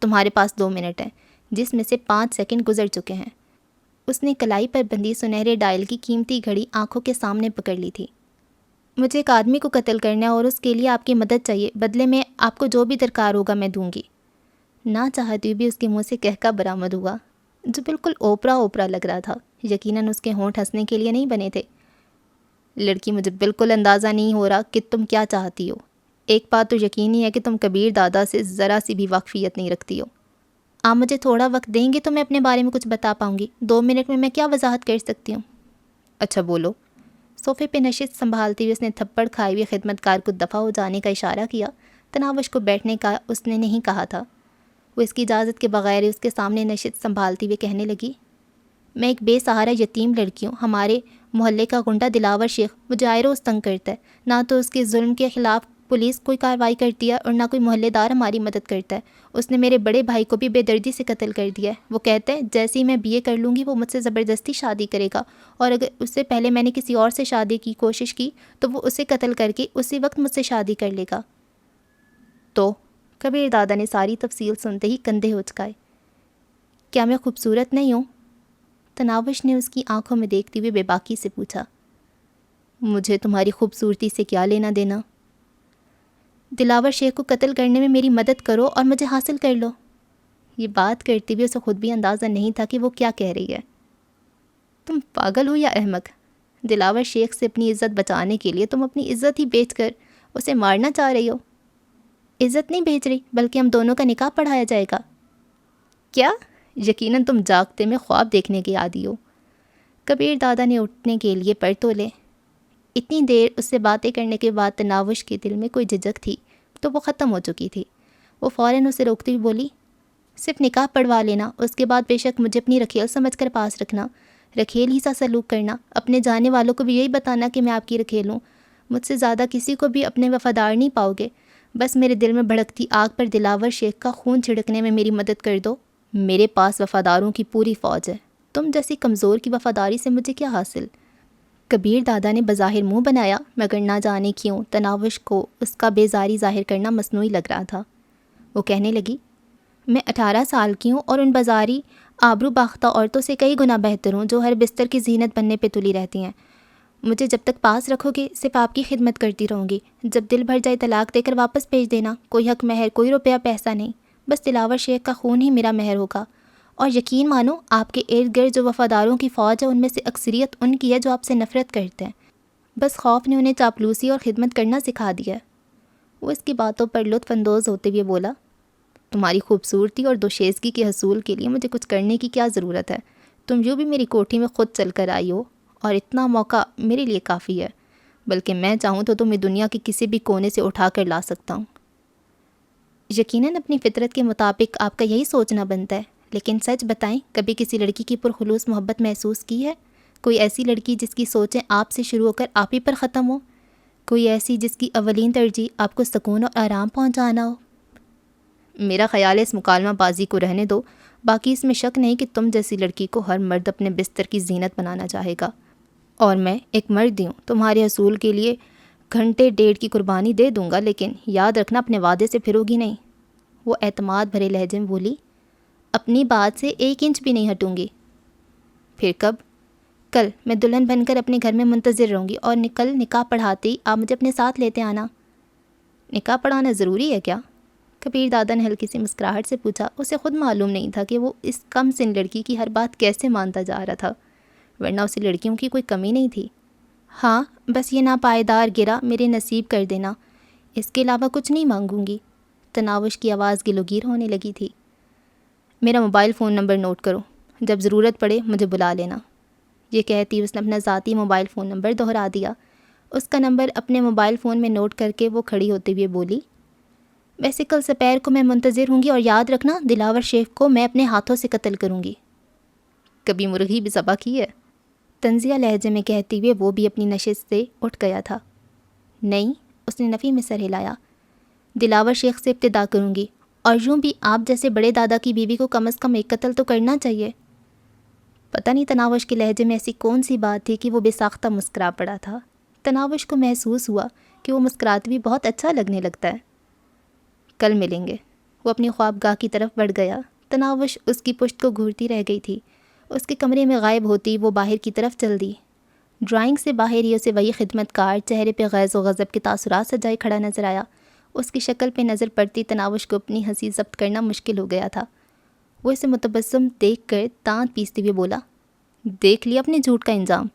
تمہارے پاس 2 منٹ ہیں، جس میں سے 5 سیکنڈ گزر چکے ہیں۔ اس نے کلائی پر بندھی سنہرے ڈائل کی قیمتی گھڑی آنکھوں کے سامنے پکڑ لی تھی۔ مجھے ایک آدمی کو قتل کرنا ہے اور اس کے لیے آپ کی مدد چاہیے، بدلے میں آپ کو جو بھی درکار ہوگا میں دوں گی۔ نہ چاہتے بھی اس کے منہ سے کہکا برآمد ہوا جو بالکل اوپرا اوپرا لگ رہا تھا۔ یقیناً اس کے ہونٹ ہنسنے کے لیے نہیں بنے تھے۔ لڑکی، مجھے بالکل اندازہ نہیں ہو رہا کہ تم کیا چاہتی ہو۔ ایک بات تو یقینی ہے کہ تم کبیر دادا سے ذرا سی بھی واقفیت نہیں رکھتی ہو۔ آپ مجھے تھوڑا وقت دیں گے تو میں اپنے بارے میں کچھ بتا پاؤں گی۔ 2 منٹ میں کیا وضاحت کر سکتی ہوں؟ اچھا بولو۔ صوفے پہ نشست سنبھالتے ہوئے اس نے تھپڑ کھائے ہوئے خدمت کار کو دفع ہو جانے کا اشارہ کیا۔ تناوش کو بیٹھنے کا اس نے نہیں کہا تھا۔ وہ اس کی اجازت کے بغیر اس کے سامنے نشست سنبھالتی ہوئے کہنے لگی، میں ایک بے سہارا یتیم لڑکی ہوں. ہمارے محلے کا گنڈا دلاور شیخ مجھے آئے روز تنگ کرتا ہے. نہ تو اس کے ظلم کے خلاف پولیس کوئی کارروائی کرتی ہے اور نہ کوئی محلے دار ہماری مدد کرتا ہے. اس نے میرے بڑے بھائی کو بھی بے دردی سے قتل کر دیا ہے. وہ کہتا ہے جیسے ہی میں BA کر لوں گی وہ مجھ سے زبردستی شادی کرے گا، اور اگر اس سے پہلے میں نے کسی اور سے شادی کی کوشش کی تو وہ اسے قتل کر کے اسی وقت مجھ سے شادی کر لے گا. تو کبیر دادا نے ساری تفصیل سنتے ہی کندھے اچکائے. کیا میں خوبصورت نہیں ہوں؟ تناوش نے اس کی آنکھوں میں دیکھتے ہوئے بے باکی سے پوچھا. مجھے تمہاری خوبصورتی سے کیا لینا دینا؟ دلاور شیخ کو قتل کرنے میں میری مدد کرو اور مجھے حاصل کر لو. یہ بات کرتے ہوئے اسے خود بھی اندازہ نہیں تھا کہ وہ کیا کہہ رہی ہے. تم پاگل ہو یا احمق؟ دلاور شیخ سے اپنی عزت بچانے کے لیے تم اپنی عزت ہی بیچ کر اسے مارنا چاہ رہی ہو. عزت نہیں بیچ رہی، بلکہ ہم دونوں کا نکاح پڑھایا جائے گا. کیا؟ یقیناً تم جاگتے میں خواب دیکھنے کے عادی ہو. کبیر دادا نے اٹھنے کے لیے پر تولے. اتنی دیر اس سے باتیں کرنے کے بعد تناوش کے دل میں کوئی جھجک تھی تو وہ ختم ہو چکی تھی. وہ فوراً اسے روکتی ہوئی بولی، صرف نکاح پڑھوا لینا، اس کے بعد بے شک مجھے اپنی رکھیل سمجھ کر پاس رکھنا. رکھیل ہی سا سلوک کرنا. اپنے جانے والوں کو بھی یہی بتانا کہ میں آپ کی رکھیل ہوں. مجھ سے زیادہ کسی کو بھی اپنے وفادار نہیں پاؤ گے. بس میرے دل میں بھڑکتی آگ پر دلاور شیخ کا خون چھڑکنے میں میری مدد کر دو. میرے پاس وفاداروں کی پوری فوج ہے. تم جیسی کمزور کی وفاداری سے مجھے کیا حاصل؟ کبیر دادا نے بظاہر منہ بنایا، مگر نہ جانے کیوں تناوش کو اس کا بیزاری ظاہر کرنا مصنوعی لگ رہا تھا. وہ کہنے لگی، میں 18 سال کی ہوں اور ان بازاری آبرو باختہ عورتوں سے کئی گنا بہتر ہوں جو ہر بستر کی زینت بننے پہ تلی رہتی ہیں. مجھے جب تک پاس رکھو گے صرف آپ کی خدمت کرتی رہوں گی. جب دل بھر جائے طلاق دے کر واپس بھیج دینا. کوئی حق مہر، کوئی روپیہ پیسہ نہیں. بس دلاور شیخ کا خون ہی میرا مہر ہوگا. اور یقین مانو آپ کے ارد گرد جو وفاداروں کی فوج ہے ان میں سے اکثریت ان کی ہے جو آپ سے نفرت کرتے ہیں. بس خوف نے انہیں چاپلوسی اور خدمت کرنا سکھا دیا ہے. وہ اس کی باتوں پر لطف اندوز ہوتے ہوئے بولا، تمہاری خوبصورتی اور دوشیزگی کے حصول کے لیے مجھے کچھ کرنے کی کیا ضرورت ہے؟ تم یوں بھی میری کوٹھی میں خود چل کر آئی ہو اور اتنا موقع میرے لیے کافی ہے. بلکہ میں چاہوں تو تمہیں دنیا کے کسی بھی کونے سے اٹھا کر لا سکتا ہوں. یقیناً اپنی فطرت کے مطابق آپ کا یہی سوچنا بنتا ہے، لیکن سچ بتائیں کبھی کسی لڑکی کی پرخلوص محبت محسوس کی ہے؟ کوئی ایسی لڑکی جس کی سوچیں آپ سے شروع ہو کر آپ ہی پر ختم ہو؟ کوئی ایسی جس کی اولین ترجیح آپ کو سکون اور آرام پہنچانا ہو؟ میرا خیال ہے اس مکالمہ بازی کو رہنے دو. باقی اس میں شک نہیں کہ تم جیسی لڑکی کو ہر مرد اپنے بستر کی زینت بنانا چاہے گا، اور میں ایک مرد ہوں تمہارے حصول کے لیے گھنٹے ڈیڑھ کی قربانی دے دوں گا، لیکن یاد رکھنا اپنے وعدے سے پھرو گی نہیں. وہ اعتماد بھرے لہجے میں بولی، اپنی بات سے 1 انچ بھی نہیں ہٹوں گی. پھر کب؟ کل. میں دلہن بن کر اپنے گھر میں منتظر رہوں گی، اور کل نکاح پڑھاتے ہی آپ مجھے اپنے ساتھ لیتے آنا. نکاح پڑھانا ضروری ہے کیا؟ کبیر دادا نے ہلکی سی مسکراہٹ سے پوچھا. اسے خود معلوم نہیں تھا کہ وہ اس کم سن لڑکی کی ہر بات کیسے مانتا جا رہا تھا، ورنہ اسے لڑکیوں کی کوئی کمی نہیں تھی. ہاں، بس یہ ناپائیدار گرہ میرے نصیب کر دینا، اس کے علاوہ کچھ نہیں مانگوں گی. تناوش کی آواز گلوگیر ہونے لگی تھی. میرا موبائل فون نمبر نوٹ کرو، جب ضرورت پڑے مجھے بلا لینا. یہ کہتی اس نے اپنا ذاتی موبائل فون نمبر دہرا دیا. اس کا نمبر اپنے موبائل فون میں نوٹ کر کے وہ کھڑی ہوتے ہوئے بولی، ویسے کل سپہر کو میں منتظر ہوں گی، اور یاد رکھنا دلاور شیخ کو میں اپنے ہاتھوں سے قتل کروں گی. کبھی مرغی بھی ذبح کی ہے؟ طنزیہ لہجے میں کہتے ہوئے وہ بھی اپنی نشست سے اٹھ گیا تھا. نہیں، اس نے نفی میں سر ہلایا. دلاور شیخ سے ابتدا کروں گی، اور یوں بھی آپ جیسے بڑے دادا کی بیوی کو کم از کم ایک قتل تو کرنا چاہیے. پتہ نہیں تناوش کے لہجے میں ایسی کون سی بات تھی کہ وہ بے ساختہ مسکرا پڑا تھا. تناوش کو محسوس ہوا کہ وہ مسکراتے بھی بہت اچھا لگنے لگتا ہے. کل ملیں گے. وہ اپنی خوابگاہ کی طرف بڑھ گیا. تناوش اس کی پشت کو گھورتی رہ گئی تھی. اس کے کمرے میں غائب ہوتی وہ باہر کی طرف چل دی. ڈرائنگ سے باہر ہی اسے وہی خدمت کار چہرے پہ غیظ و غضب کے تاثرات سجائے کھڑا نظر آیا. اس کی شکل پہ نظر پڑتی تناوش کو اپنی ہنسی ضبط کرنا مشکل ہو گیا تھا. وہ اسے متبسم دیکھ کر دانت پیستے ہوئے بولا، دیکھ لیا اپنے جھوٹ کا انجام.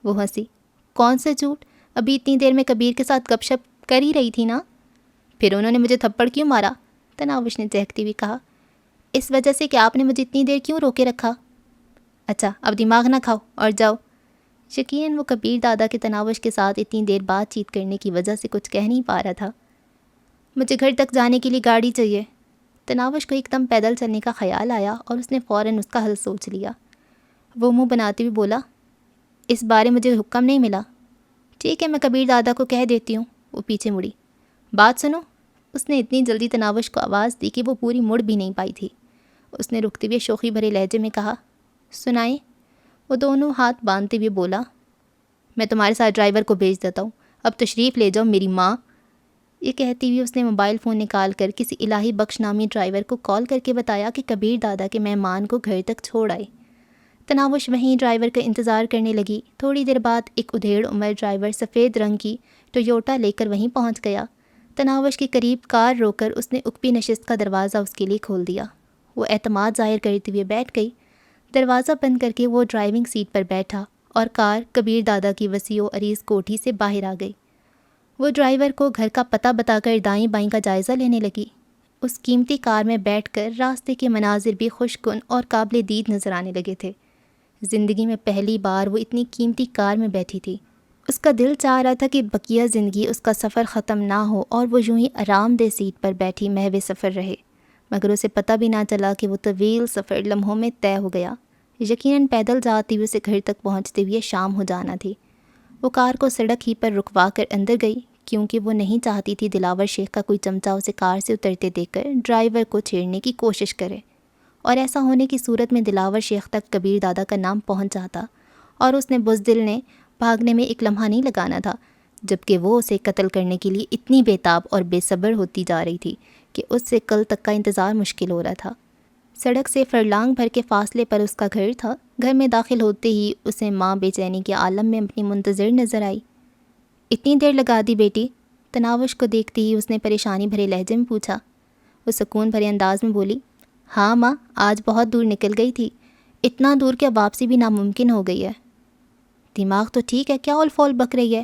وہ ہنسی. کون سا جھوٹ؟ ابھی اتنی دیر میں کبیر کے ساتھ گپ شپ کر ہی رہی تھی نا. پھر انہوں نے مجھے تھپڑ کیوں مارا؟ تناوش نے چہکتی ہوئی کہا. اس وجہ سے کہ آپ نے مجھے اتنی دیر کیوں روکے رکھا. اچھا، اب دماغ نہ کھاؤ اور جاؤ. یقیناً وہ کبیر دادا کے تناوش کے ساتھ اتنی دیر بات چیت کرنے کی وجہ سے کچھ کہہ نہیں پا رہا تھا. مجھے گھر تک جانے کے لیے گاڑی چاہیے. تناوش کو ایک دم پیدل چلنے کا خیال آیا اور اس نے فوراً اس کا حل سوچ لیا۔ وہ منہ بناتے ہوئے بولا، اس بارے مجھے حکم نہیں ملا۔ ٹھیک ہے، میں کبیر دادا کو کہہ دیتی ہوں۔ وہ پیچھے مڑی۔ بات سنو۔ اس نے اتنی جلدی تناوش کو آواز دی کہ وہ پوری مڑ بھی نہیں پائی تھی۔ اس نے رکتے ہوئے شوخی بھرے لہجے میں کہا، سنائیں۔ وہ دونوں ہاتھ باندھتے ہوئے بولا، میں تمہارے ساتھ ڈرائیور کو بھیج دیتا ہوں، اب تشریف لے جاؤ میری ماں۔ یہ کہتی ہوئی اس نے موبائل فون نکال کر کسی الہی بخش نامی ڈرائیور کو کال کر کے بتایا کہ کبیر دادا کے مہمان کو گھر تک چھوڑ آئے۔ تناوش وہیں ڈرائیور کا انتظار کرنے لگی۔ تھوڑی دیر بعد ایک ادھیڑ عمر ڈرائیور سفید رنگ کی ٹویوٹا لے کر وہیں پہنچ گیا۔ تناوش کے قریب کار روک کر اس نے اکپی نشست کا دروازہ اس کے لیے کھول دیا۔ وہ اعتماد ظاہر کرتے ہوئے بیٹھ گئی۔ دروازہ بند کر کے وہ ڈرائیونگ سیٹ پر بیٹھا اور کار کبیر دادا کی وسیع و عریض کوٹھی سے باہر آ گئی۔ وہ ڈرائیور کو گھر کا پتہ بتا کر دائیں بائیں کا جائزہ لینے لگی۔ اس قیمتی کار میں بیٹھ کر راستے کے مناظر بھی خوش کن اور قابل دید نظر آنے لگے تھے۔ زندگی میں پہلی بار وہ اتنی قیمتی کار میں بیٹھی تھی۔ اس کا دل چاہ رہا تھا کہ بقیہ زندگی اس کا سفر ختم نہ ہو اور وہ یوں ہی آرام دہ سیٹ پر بیٹھی محو سفر رہے، مگر اسے پتہ بھی نہ چلا کہ وہ طویل سفر لمحوں میں طے ہو گیا۔ یقیناً پیدل جاتی ہوئے اسے گھر تک پہنچتے ہوئے شام ہو جانا تھی۔ وہ کار کو سڑک ہی پر رکوا کر اندر گئی، کیونکہ وہ نہیں چاہتی تھی دلاور شیخ کا کوئی چمچہ اسے کار سے اترتے دیکھ کر ڈرائیور کو چھیڑنے کی کوشش کرے، اور ایسا ہونے کی صورت میں دلاور شیخ تک کبیر دادا کا نام پہنچ جاتا اور اس نے بزدل نے بھاگنے میں ایک لمحہ نہیں لگانا تھا، جبکہ وہ اسے قتل کرنے کے لیے اتنی بے تاب اور بے صبر ہوتی جا رہی تھی کہ اس سے کل تک کا انتظار مشکل ہو رہا تھا۔ سڑک سے فرلانگ بھر کے فاصلے پر اس کا گھر تھا۔ گھر میں داخل ہوتے ہی اسے ماں بے چینی کے عالم میں اپنی منتظر نظر آئی۔ اتنی دیر لگا دی بیٹی؟ تناوش کو دیکھتے ہی اس نے پریشانی بھرے لہجے میں پوچھا۔ وہ سکون بھرے انداز میں بولی، ہاں ماں، آج بہت دور نکل گئی تھی، اتنا دور کہ واپسی بھی ناممکن ہو گئی ہے۔ دماغ تو ٹھیک ہے، کیا اول فول بک رہی ہے؟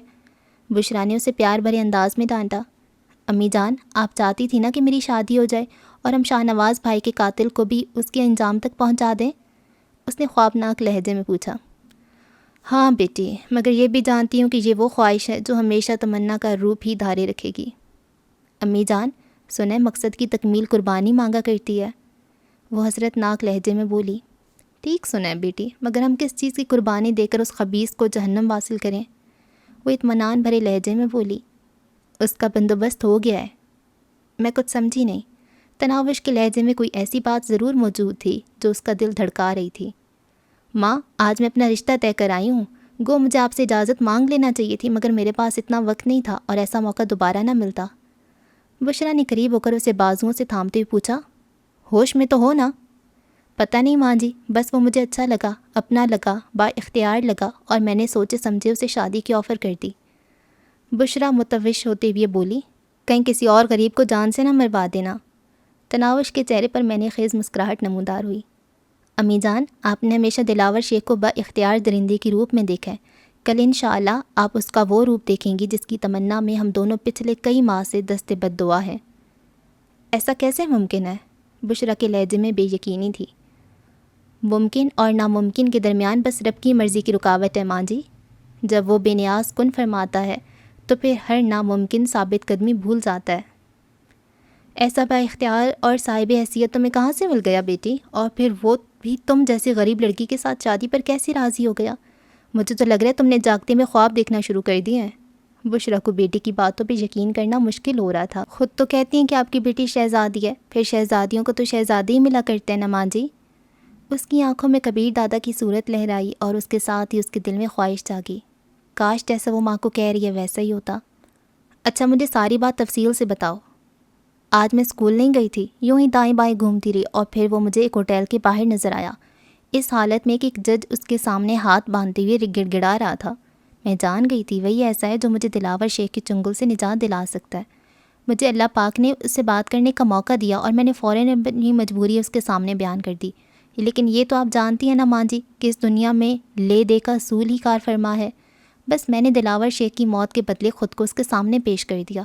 بشرا نے اسے پیار بھرے انداز میں ڈانٹا۔ امی جان، آپ چاہتی تھی نا کہ میری شادی ہو جائے اور ہم شاہ نواز بھائی کے قاتل کو بھی اس کے انجام تک پہنچا دیں؟ اس نے خوابناک لہجے میں پوچھا۔ ہاں بیٹی، مگر یہ بھی جانتی ہوں کہ یہ وہ خواہش ہے جو ہمیشہ تمنا کا روپ ہی دھارے رکھے گی۔ امی جان، سنیں، مقصد کی تکمیل قربانی مانگا کرتی ہے، وہ حسرت ناک لہجے میں بولی۔ ٹھیک سنا ہے بیٹی، مگر ہم کس چیز کی قربانی دے کر اس خبیث کو جہنم واصل کریں؟ وہ اطمینان بھرے لہجے میں بولی۔ اس کا بندوبست ہو گیا ہے۔ میں کچھ سمجھی نہیں۔ تناوش کے لہجے میں کوئی ایسی بات ضرور موجود تھی جو اس کا دل دھڑکا رہی تھی۔ ماں، آج میں اپنا رشتہ طے کر آئی ہوں، گو مجھے آپ سے اجازت مانگ لینا چاہیے تھی، مگر میرے پاس اتنا وقت نہیں تھا اور ایسا موقع دوبارہ نہ ملتا۔ بشرا نے قریب ہو کر اسے بازوؤں سے تھامتے ہوئے پوچھا، ہوش میں تو ہو نا؟ پتہ نہیں ماں جی، بس وہ مجھے اچھا لگا، اپنا لگا، با اختیار لگا اور میں نے سوچے سمجھے اسے شادی کی آفر کر دی۔ بشرا متوش ہوتے ہوئے بولی، کہیں کسی اور غریب کو جان سے نہ مروا دینا۔ تناوش کے چہرے پر میں نے خیز مسکراہٹ نمودار ہوئی۔ امی جان، آپ نے ہمیشہ دلاور شیخ کو با اختیار درندے کی روپ میں دیکھا ہے، کل انشاءاللہ آپ اس کا وہ روپ دیکھیں گی جس کی تمنا میں ہم دونوں پچھلے کئی ماہ سے دست بد دعا ہیں۔ ایسا کیسے ممکن ہے؟ بشرا کے لہجے میں بے یقینی تھی۔ ممکن اور ناممکن کے درمیان بس رب کی مرضی کی رکاوٹ ہے ماں جی۔ جب وہ بے نیاز کن فرماتا ہے تو پھر ہر ناممکن ثابت قدمی بھول جاتا ہے۔ ایسا با اختیار اور صاحب حیثیت تمہیں کہاں سے مل گیا بیٹی؟ اور پھر وہ بھی تم جیسی غریب لڑکی کے ساتھ شادی پر کیسے راضی ہو گیا؟ مجھے تو لگ رہا ہے تم نے جاگتے میں خواب دیکھنا شروع کر دیے ہیں۔ بشرا کو بیٹی کی باتوں پہ یقین کرنا مشکل ہو رہا تھا۔ خود تو کہتی ہیں کہ آپ کی بیٹی شہزادی ہے، پھر شہزادیوں کو تو شہزادے ہی ملا کرتے ہیں نا ماں جی۔ اس کی آنکھوں میں کبیر دادا کی صورت لہرائی اور اس کے ساتھ ہی اس کے دل میں خواہش جاگی، کاش جیسا وہ ماں کو کہہ رہی ہے ویسا ہی ہوتا۔ اچھا مجھے ساری بات تفصیل سے بتاؤ۔ آج میں اسکول نہیں گئی تھی، یوں ہی دائیں بائیں گھومتی رہی اور پھر وہ مجھے ایک ہوٹل کے باہر نظر آیا، اس حالت میں کہ ایک جج اس کے سامنے ہاتھ باندھتے ہوئے گڑ گڑا رہا تھا۔ میں جان گئی تھی وہی ایسا ہے جو مجھے دلاور شیخ کے چنگل سے نجات دلا سکتا ہے۔ مجھے اللہ پاک نے اس سے بات کرنے کا موقع دیا اور میں نے فوراً اپنی مجبوری اس کے سامنے بیان کر دی، لیکن یہ تو آپ جانتی ہیں نا ماں جی کہ اس دنیا میں لے دے کا اصول ہی کار فرما ہے۔ بس میں نے دلاور شیخ کی موت کے بدلے خود کو اس کے سامنے پیش کر دیا،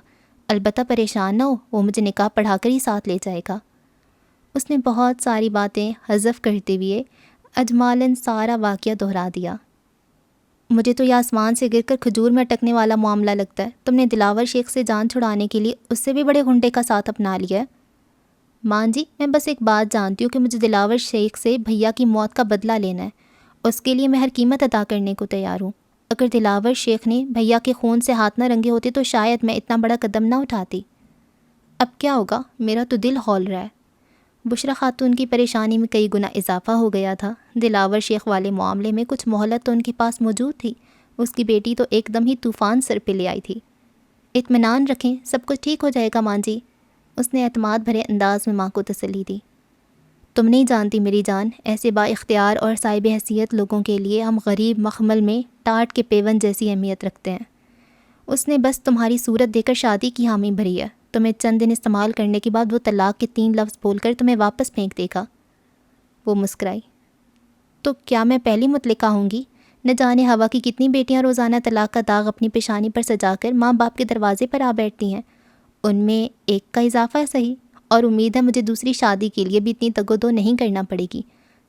البتہ پریشان نہ ہو، وہ مجھے نکاح پڑھا کر ہی ساتھ لے جائے گا۔ اس نے بہت ساری باتیں حذف کرتے ہوئے اجمالاً سارا واقعہ دہرا دیا۔ مجھے تو یہ آسمان سے گر کر کھجور میں اٹکنے والا معاملہ لگتا ہے، تم نے دلاور شیخ سے جان چھڑانے کے لیے اس سے بھی بڑے غنڈے کا ساتھ اپنا لیا ہے۔ ماں جی میں بس ایک بات جانتی ہوں کہ مجھے دلاور شیخ سے بھیا کی موت کا بدلہ لینا ہے، اس کے لیے میں ہر قیمت ادا کرنے کو تیار ہوں۔ اگر دلاور شیخ نے بھیا کے خون سے ہاتھ نہ رنگے ہوتے تو شاید میں اتنا بڑا قدم نہ اٹھاتی۔ اب کیا ہوگا؟ میرا تو دل ہول رہا ہے۔ بشریٰ خاتون کی پریشانی میں کئی گنا اضافہ ہو گیا تھا۔ دلاور شیخ والے معاملے میں کچھ مہلت تو ان کے پاس موجود تھی، اس کی بیٹی تو ایک دم ہی طوفان سر پہ لے آئی تھی۔ اطمینان رکھیں، سب کچھ ٹھیک ہو جائے گا ماں جی، اس نے اعتماد بھرے انداز میں ماں کو تسلی دی۔ تم نہیں جانتی میری جان، ایسے با اختیار اور صاحب حیثیت لوگوں کے لیے ہم غریب مخمل میں ٹاٹ کے پیون جیسی اہمیت رکھتے ہیں۔ اس نے بس تمہاری صورت دے کر شادی کی حامی بھری ہے، تمہیں چند دن استعمال کرنے کے بعد وہ طلاق کے 3 لفظ بول کر تمہیں واپس پھینک دے گا۔ وہ مسکرائی۔ تو کیا میں پہلی مطلقہ ہوں گی؟ نہ جانے ہوا کی کتنی بیٹیاں روزانہ طلاق کا داغ اپنی پیشانی پر سجا کر ماں باپ کے دروازے پر آ بیٹھتی ہیں، ان میں ایک کا اضافہ ہے صحیح، اور امید ہے مجھے دوسری شادی کے لیے بھی اتنی تگ و دو نہیں کرنا پڑے گی۔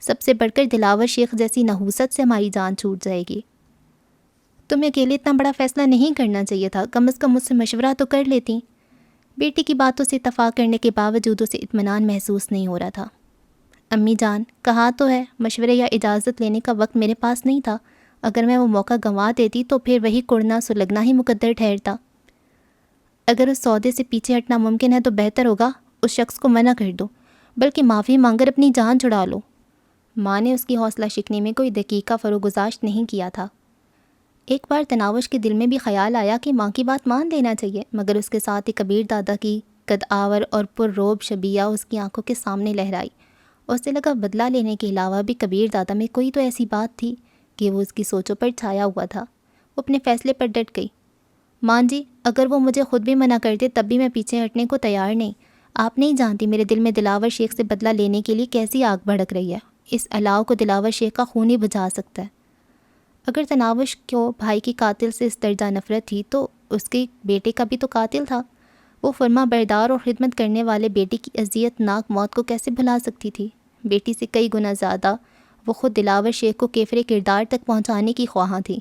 سب سے بڑھ کر دلاور شیخ جیسی نحوست سے ہماری جان چھوٹ جائے گی۔ تمہیں اکیلے اتنا بڑا فیصلہ نہیں کرنا چاہیے تھا، کم از کم مجھ سے مشورہ تو کر لیتی۔ بیٹی کی باتوں سے اتفاق کرنے کے باوجود اسے اطمینان محسوس نہیں ہو رہا تھا۔ امی جان، کہا تو ہے، مشورے یا اجازت لینے کا وقت میرے پاس نہیں تھا، اگر میں وہ موقع گنوا دیتی تو پھر وہی کڑنا سلگنا ہی مقدر ٹھہرتا۔ اگر اس سودے سے پیچھے ہٹنا ممکن ہے تو بہتر ہوگا اس شخص کو منع کر دو، بلکہ معافی مانگ کر اپنی جان چھڑا لو۔ ماں نے اس کی حوصلہ شکنی میں کوئی دقیقہ فروگزاشت نہیں کیا تھا۔ ایک بار تناوش کے دل میں بھی خیال آیا کہ ماں کی بات مان لینا چاہیے، مگر اس کے ساتھ ہی کبیر دادا کی قد آور اور پر روب شبیہ اس کی آنکھوں کے سامنے لہرائی۔ اسے لگا بدلہ لینے کے علاوہ بھی کبیر دادا میں کوئی تو ایسی بات تھی کہ وہ اس کی سوچوں پر چھایا ہوا تھا۔ وہ اپنے فیصلے پر ڈٹ گئی۔ ماں جی، اگر وہ مجھے خود بھی منع کرتے تب بھی میں پیچھے ہٹنے کو تیار نہیں۔ آپ نہیں جانتی میرے دل میں دلاور شیخ سے بدلہ لینے کے لیے کیسی آگ بھڑک رہی ہے۔ اس الاؤ کو دلاور شیخ کا خون ہی بجھا سکتا ہے۔ اگر تناوش کو بھائی کی قاتل سے اس درجہ نفرت تھی تو اس کے بیٹے کا بھی تو قاتل تھا۔ وہ فرما بردار اور خدمت کرنے والے بیٹے کی اذیت ناک موت کو کیسے بھلا سکتی تھی؟ بیٹی سے کئی گنا زیادہ وہ خود دلاور شیخ کو کیفر کردار تک پہنچانے کی خواہاں تھی۔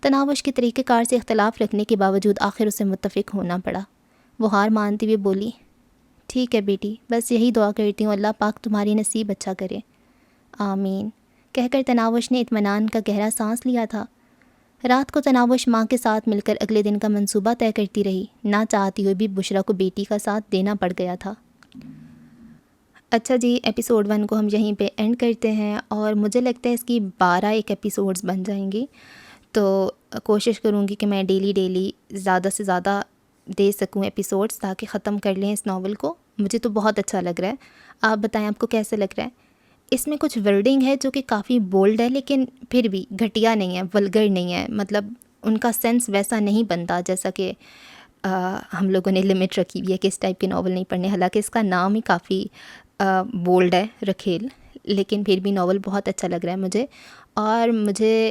تناوش کے طریقہ کار سے اختلاف رکھنے کے باوجود آخر اسے متفق ہونا پڑا۔ وہ ہار مانتی ہوئے بولی، ٹھیک ہے بیٹی، بس یہی دعا کرتی ہوں اللہ پاک تمہاری نصیب اچھا کرے۔ آمین، کہہ کر تناوش نے اطمینان کا گہرا سانس لیا تھا۔ رات کو تناوش ماں کے ساتھ مل کر اگلے دن کا منصوبہ طے کرتی رہی، نہ چاہتی ہوئی بھی بشریٰ کو بیٹی کا ساتھ دینا پڑ گیا تھا۔ اچھا جی، ایپیسوڈ 1 کو ہم یہیں پہ اینڈ کرتے ہیں، اور مجھے لگتا ہے اس کی 12 ایک ایپیسوڈز بن جائیں گی، تو کوشش کروں گی کہ میں ڈیلی زیادہ سے زیادہ دے سکوں ایپیسوڈز تاکہ ختم کر لیں اس ناول کو۔ مجھے تو بہت اچھا لگ رہا ہے، آپ بتائیں آپ کو کیسے لگ رہا ہے؟ اس میں کچھ ورڈنگ ہے جو کہ کافی بولڈ ہے، لیکن پھر بھی گھٹیا نہیں ہے، ولگر نہیں ہے، مطلب ان کا سینس ویسا نہیں بنتا جیسا کہ ہم لوگوں نے لمٹ رکھی ہوئی ہے کہ اس ٹائپ کے ناول نہیں پڑھنے، حالانکہ اس کا نام ہی کافی بولڈ ہے، رکھیل، لیکن پھر بھی ناول بہت اچھا لگ رہا ہے مجھے۔ اور مجھے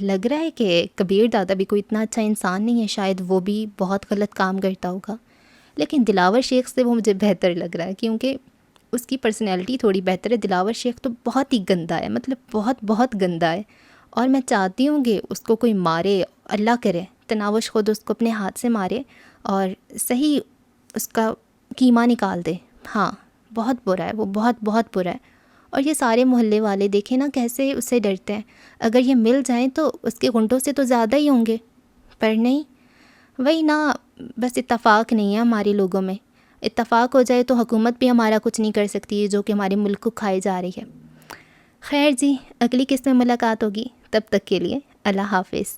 لگ رہا ہے کہ کبیر دادا بھی کوئی اتنا اچھا انسان نہیں ہے، شاید وہ بھی بہت غلط کام کرتا ہوگا، لیکن دلاور شیخ سے وہ مجھے بہتر لگ رہا ہے کیونکہ اس کی پرسنالٹی تھوڑی بہتر ہے۔ دلاور شیخ تو بہت ہی گندا ہے، مطلب بہت بہت گندا ہے، اور میں چاہتی ہوں کہ اس کو کوئی مارے، اللہ کرے تناوش خود اس کو اپنے ہاتھ سے مارے اور صحیح اس کا کیما نکال دے۔ ہاں، بہت برا ہے وہ، بہت بہت برا ہے۔ اور یہ سارے محلے والے دیکھیں نا کیسے اس سے ڈرتے ہیں، اگر یہ مل جائیں تو اس کے گھنٹوں سے تو زیادہ ہی ہوں گے، پر نہیں، وہی نا، بس اتفاق نہیں ہے ہمارے لوگوں میں۔ اتفاق ہو جائے تو حکومت بھی ہمارا کچھ نہیں کر سکتی جو کہ ہمارے ملک کو کھائے جا رہی ہے۔ خیر جی، اگلی قسط میں ملاقات ہوگی، تب تک کے لیے اللہ حافظ۔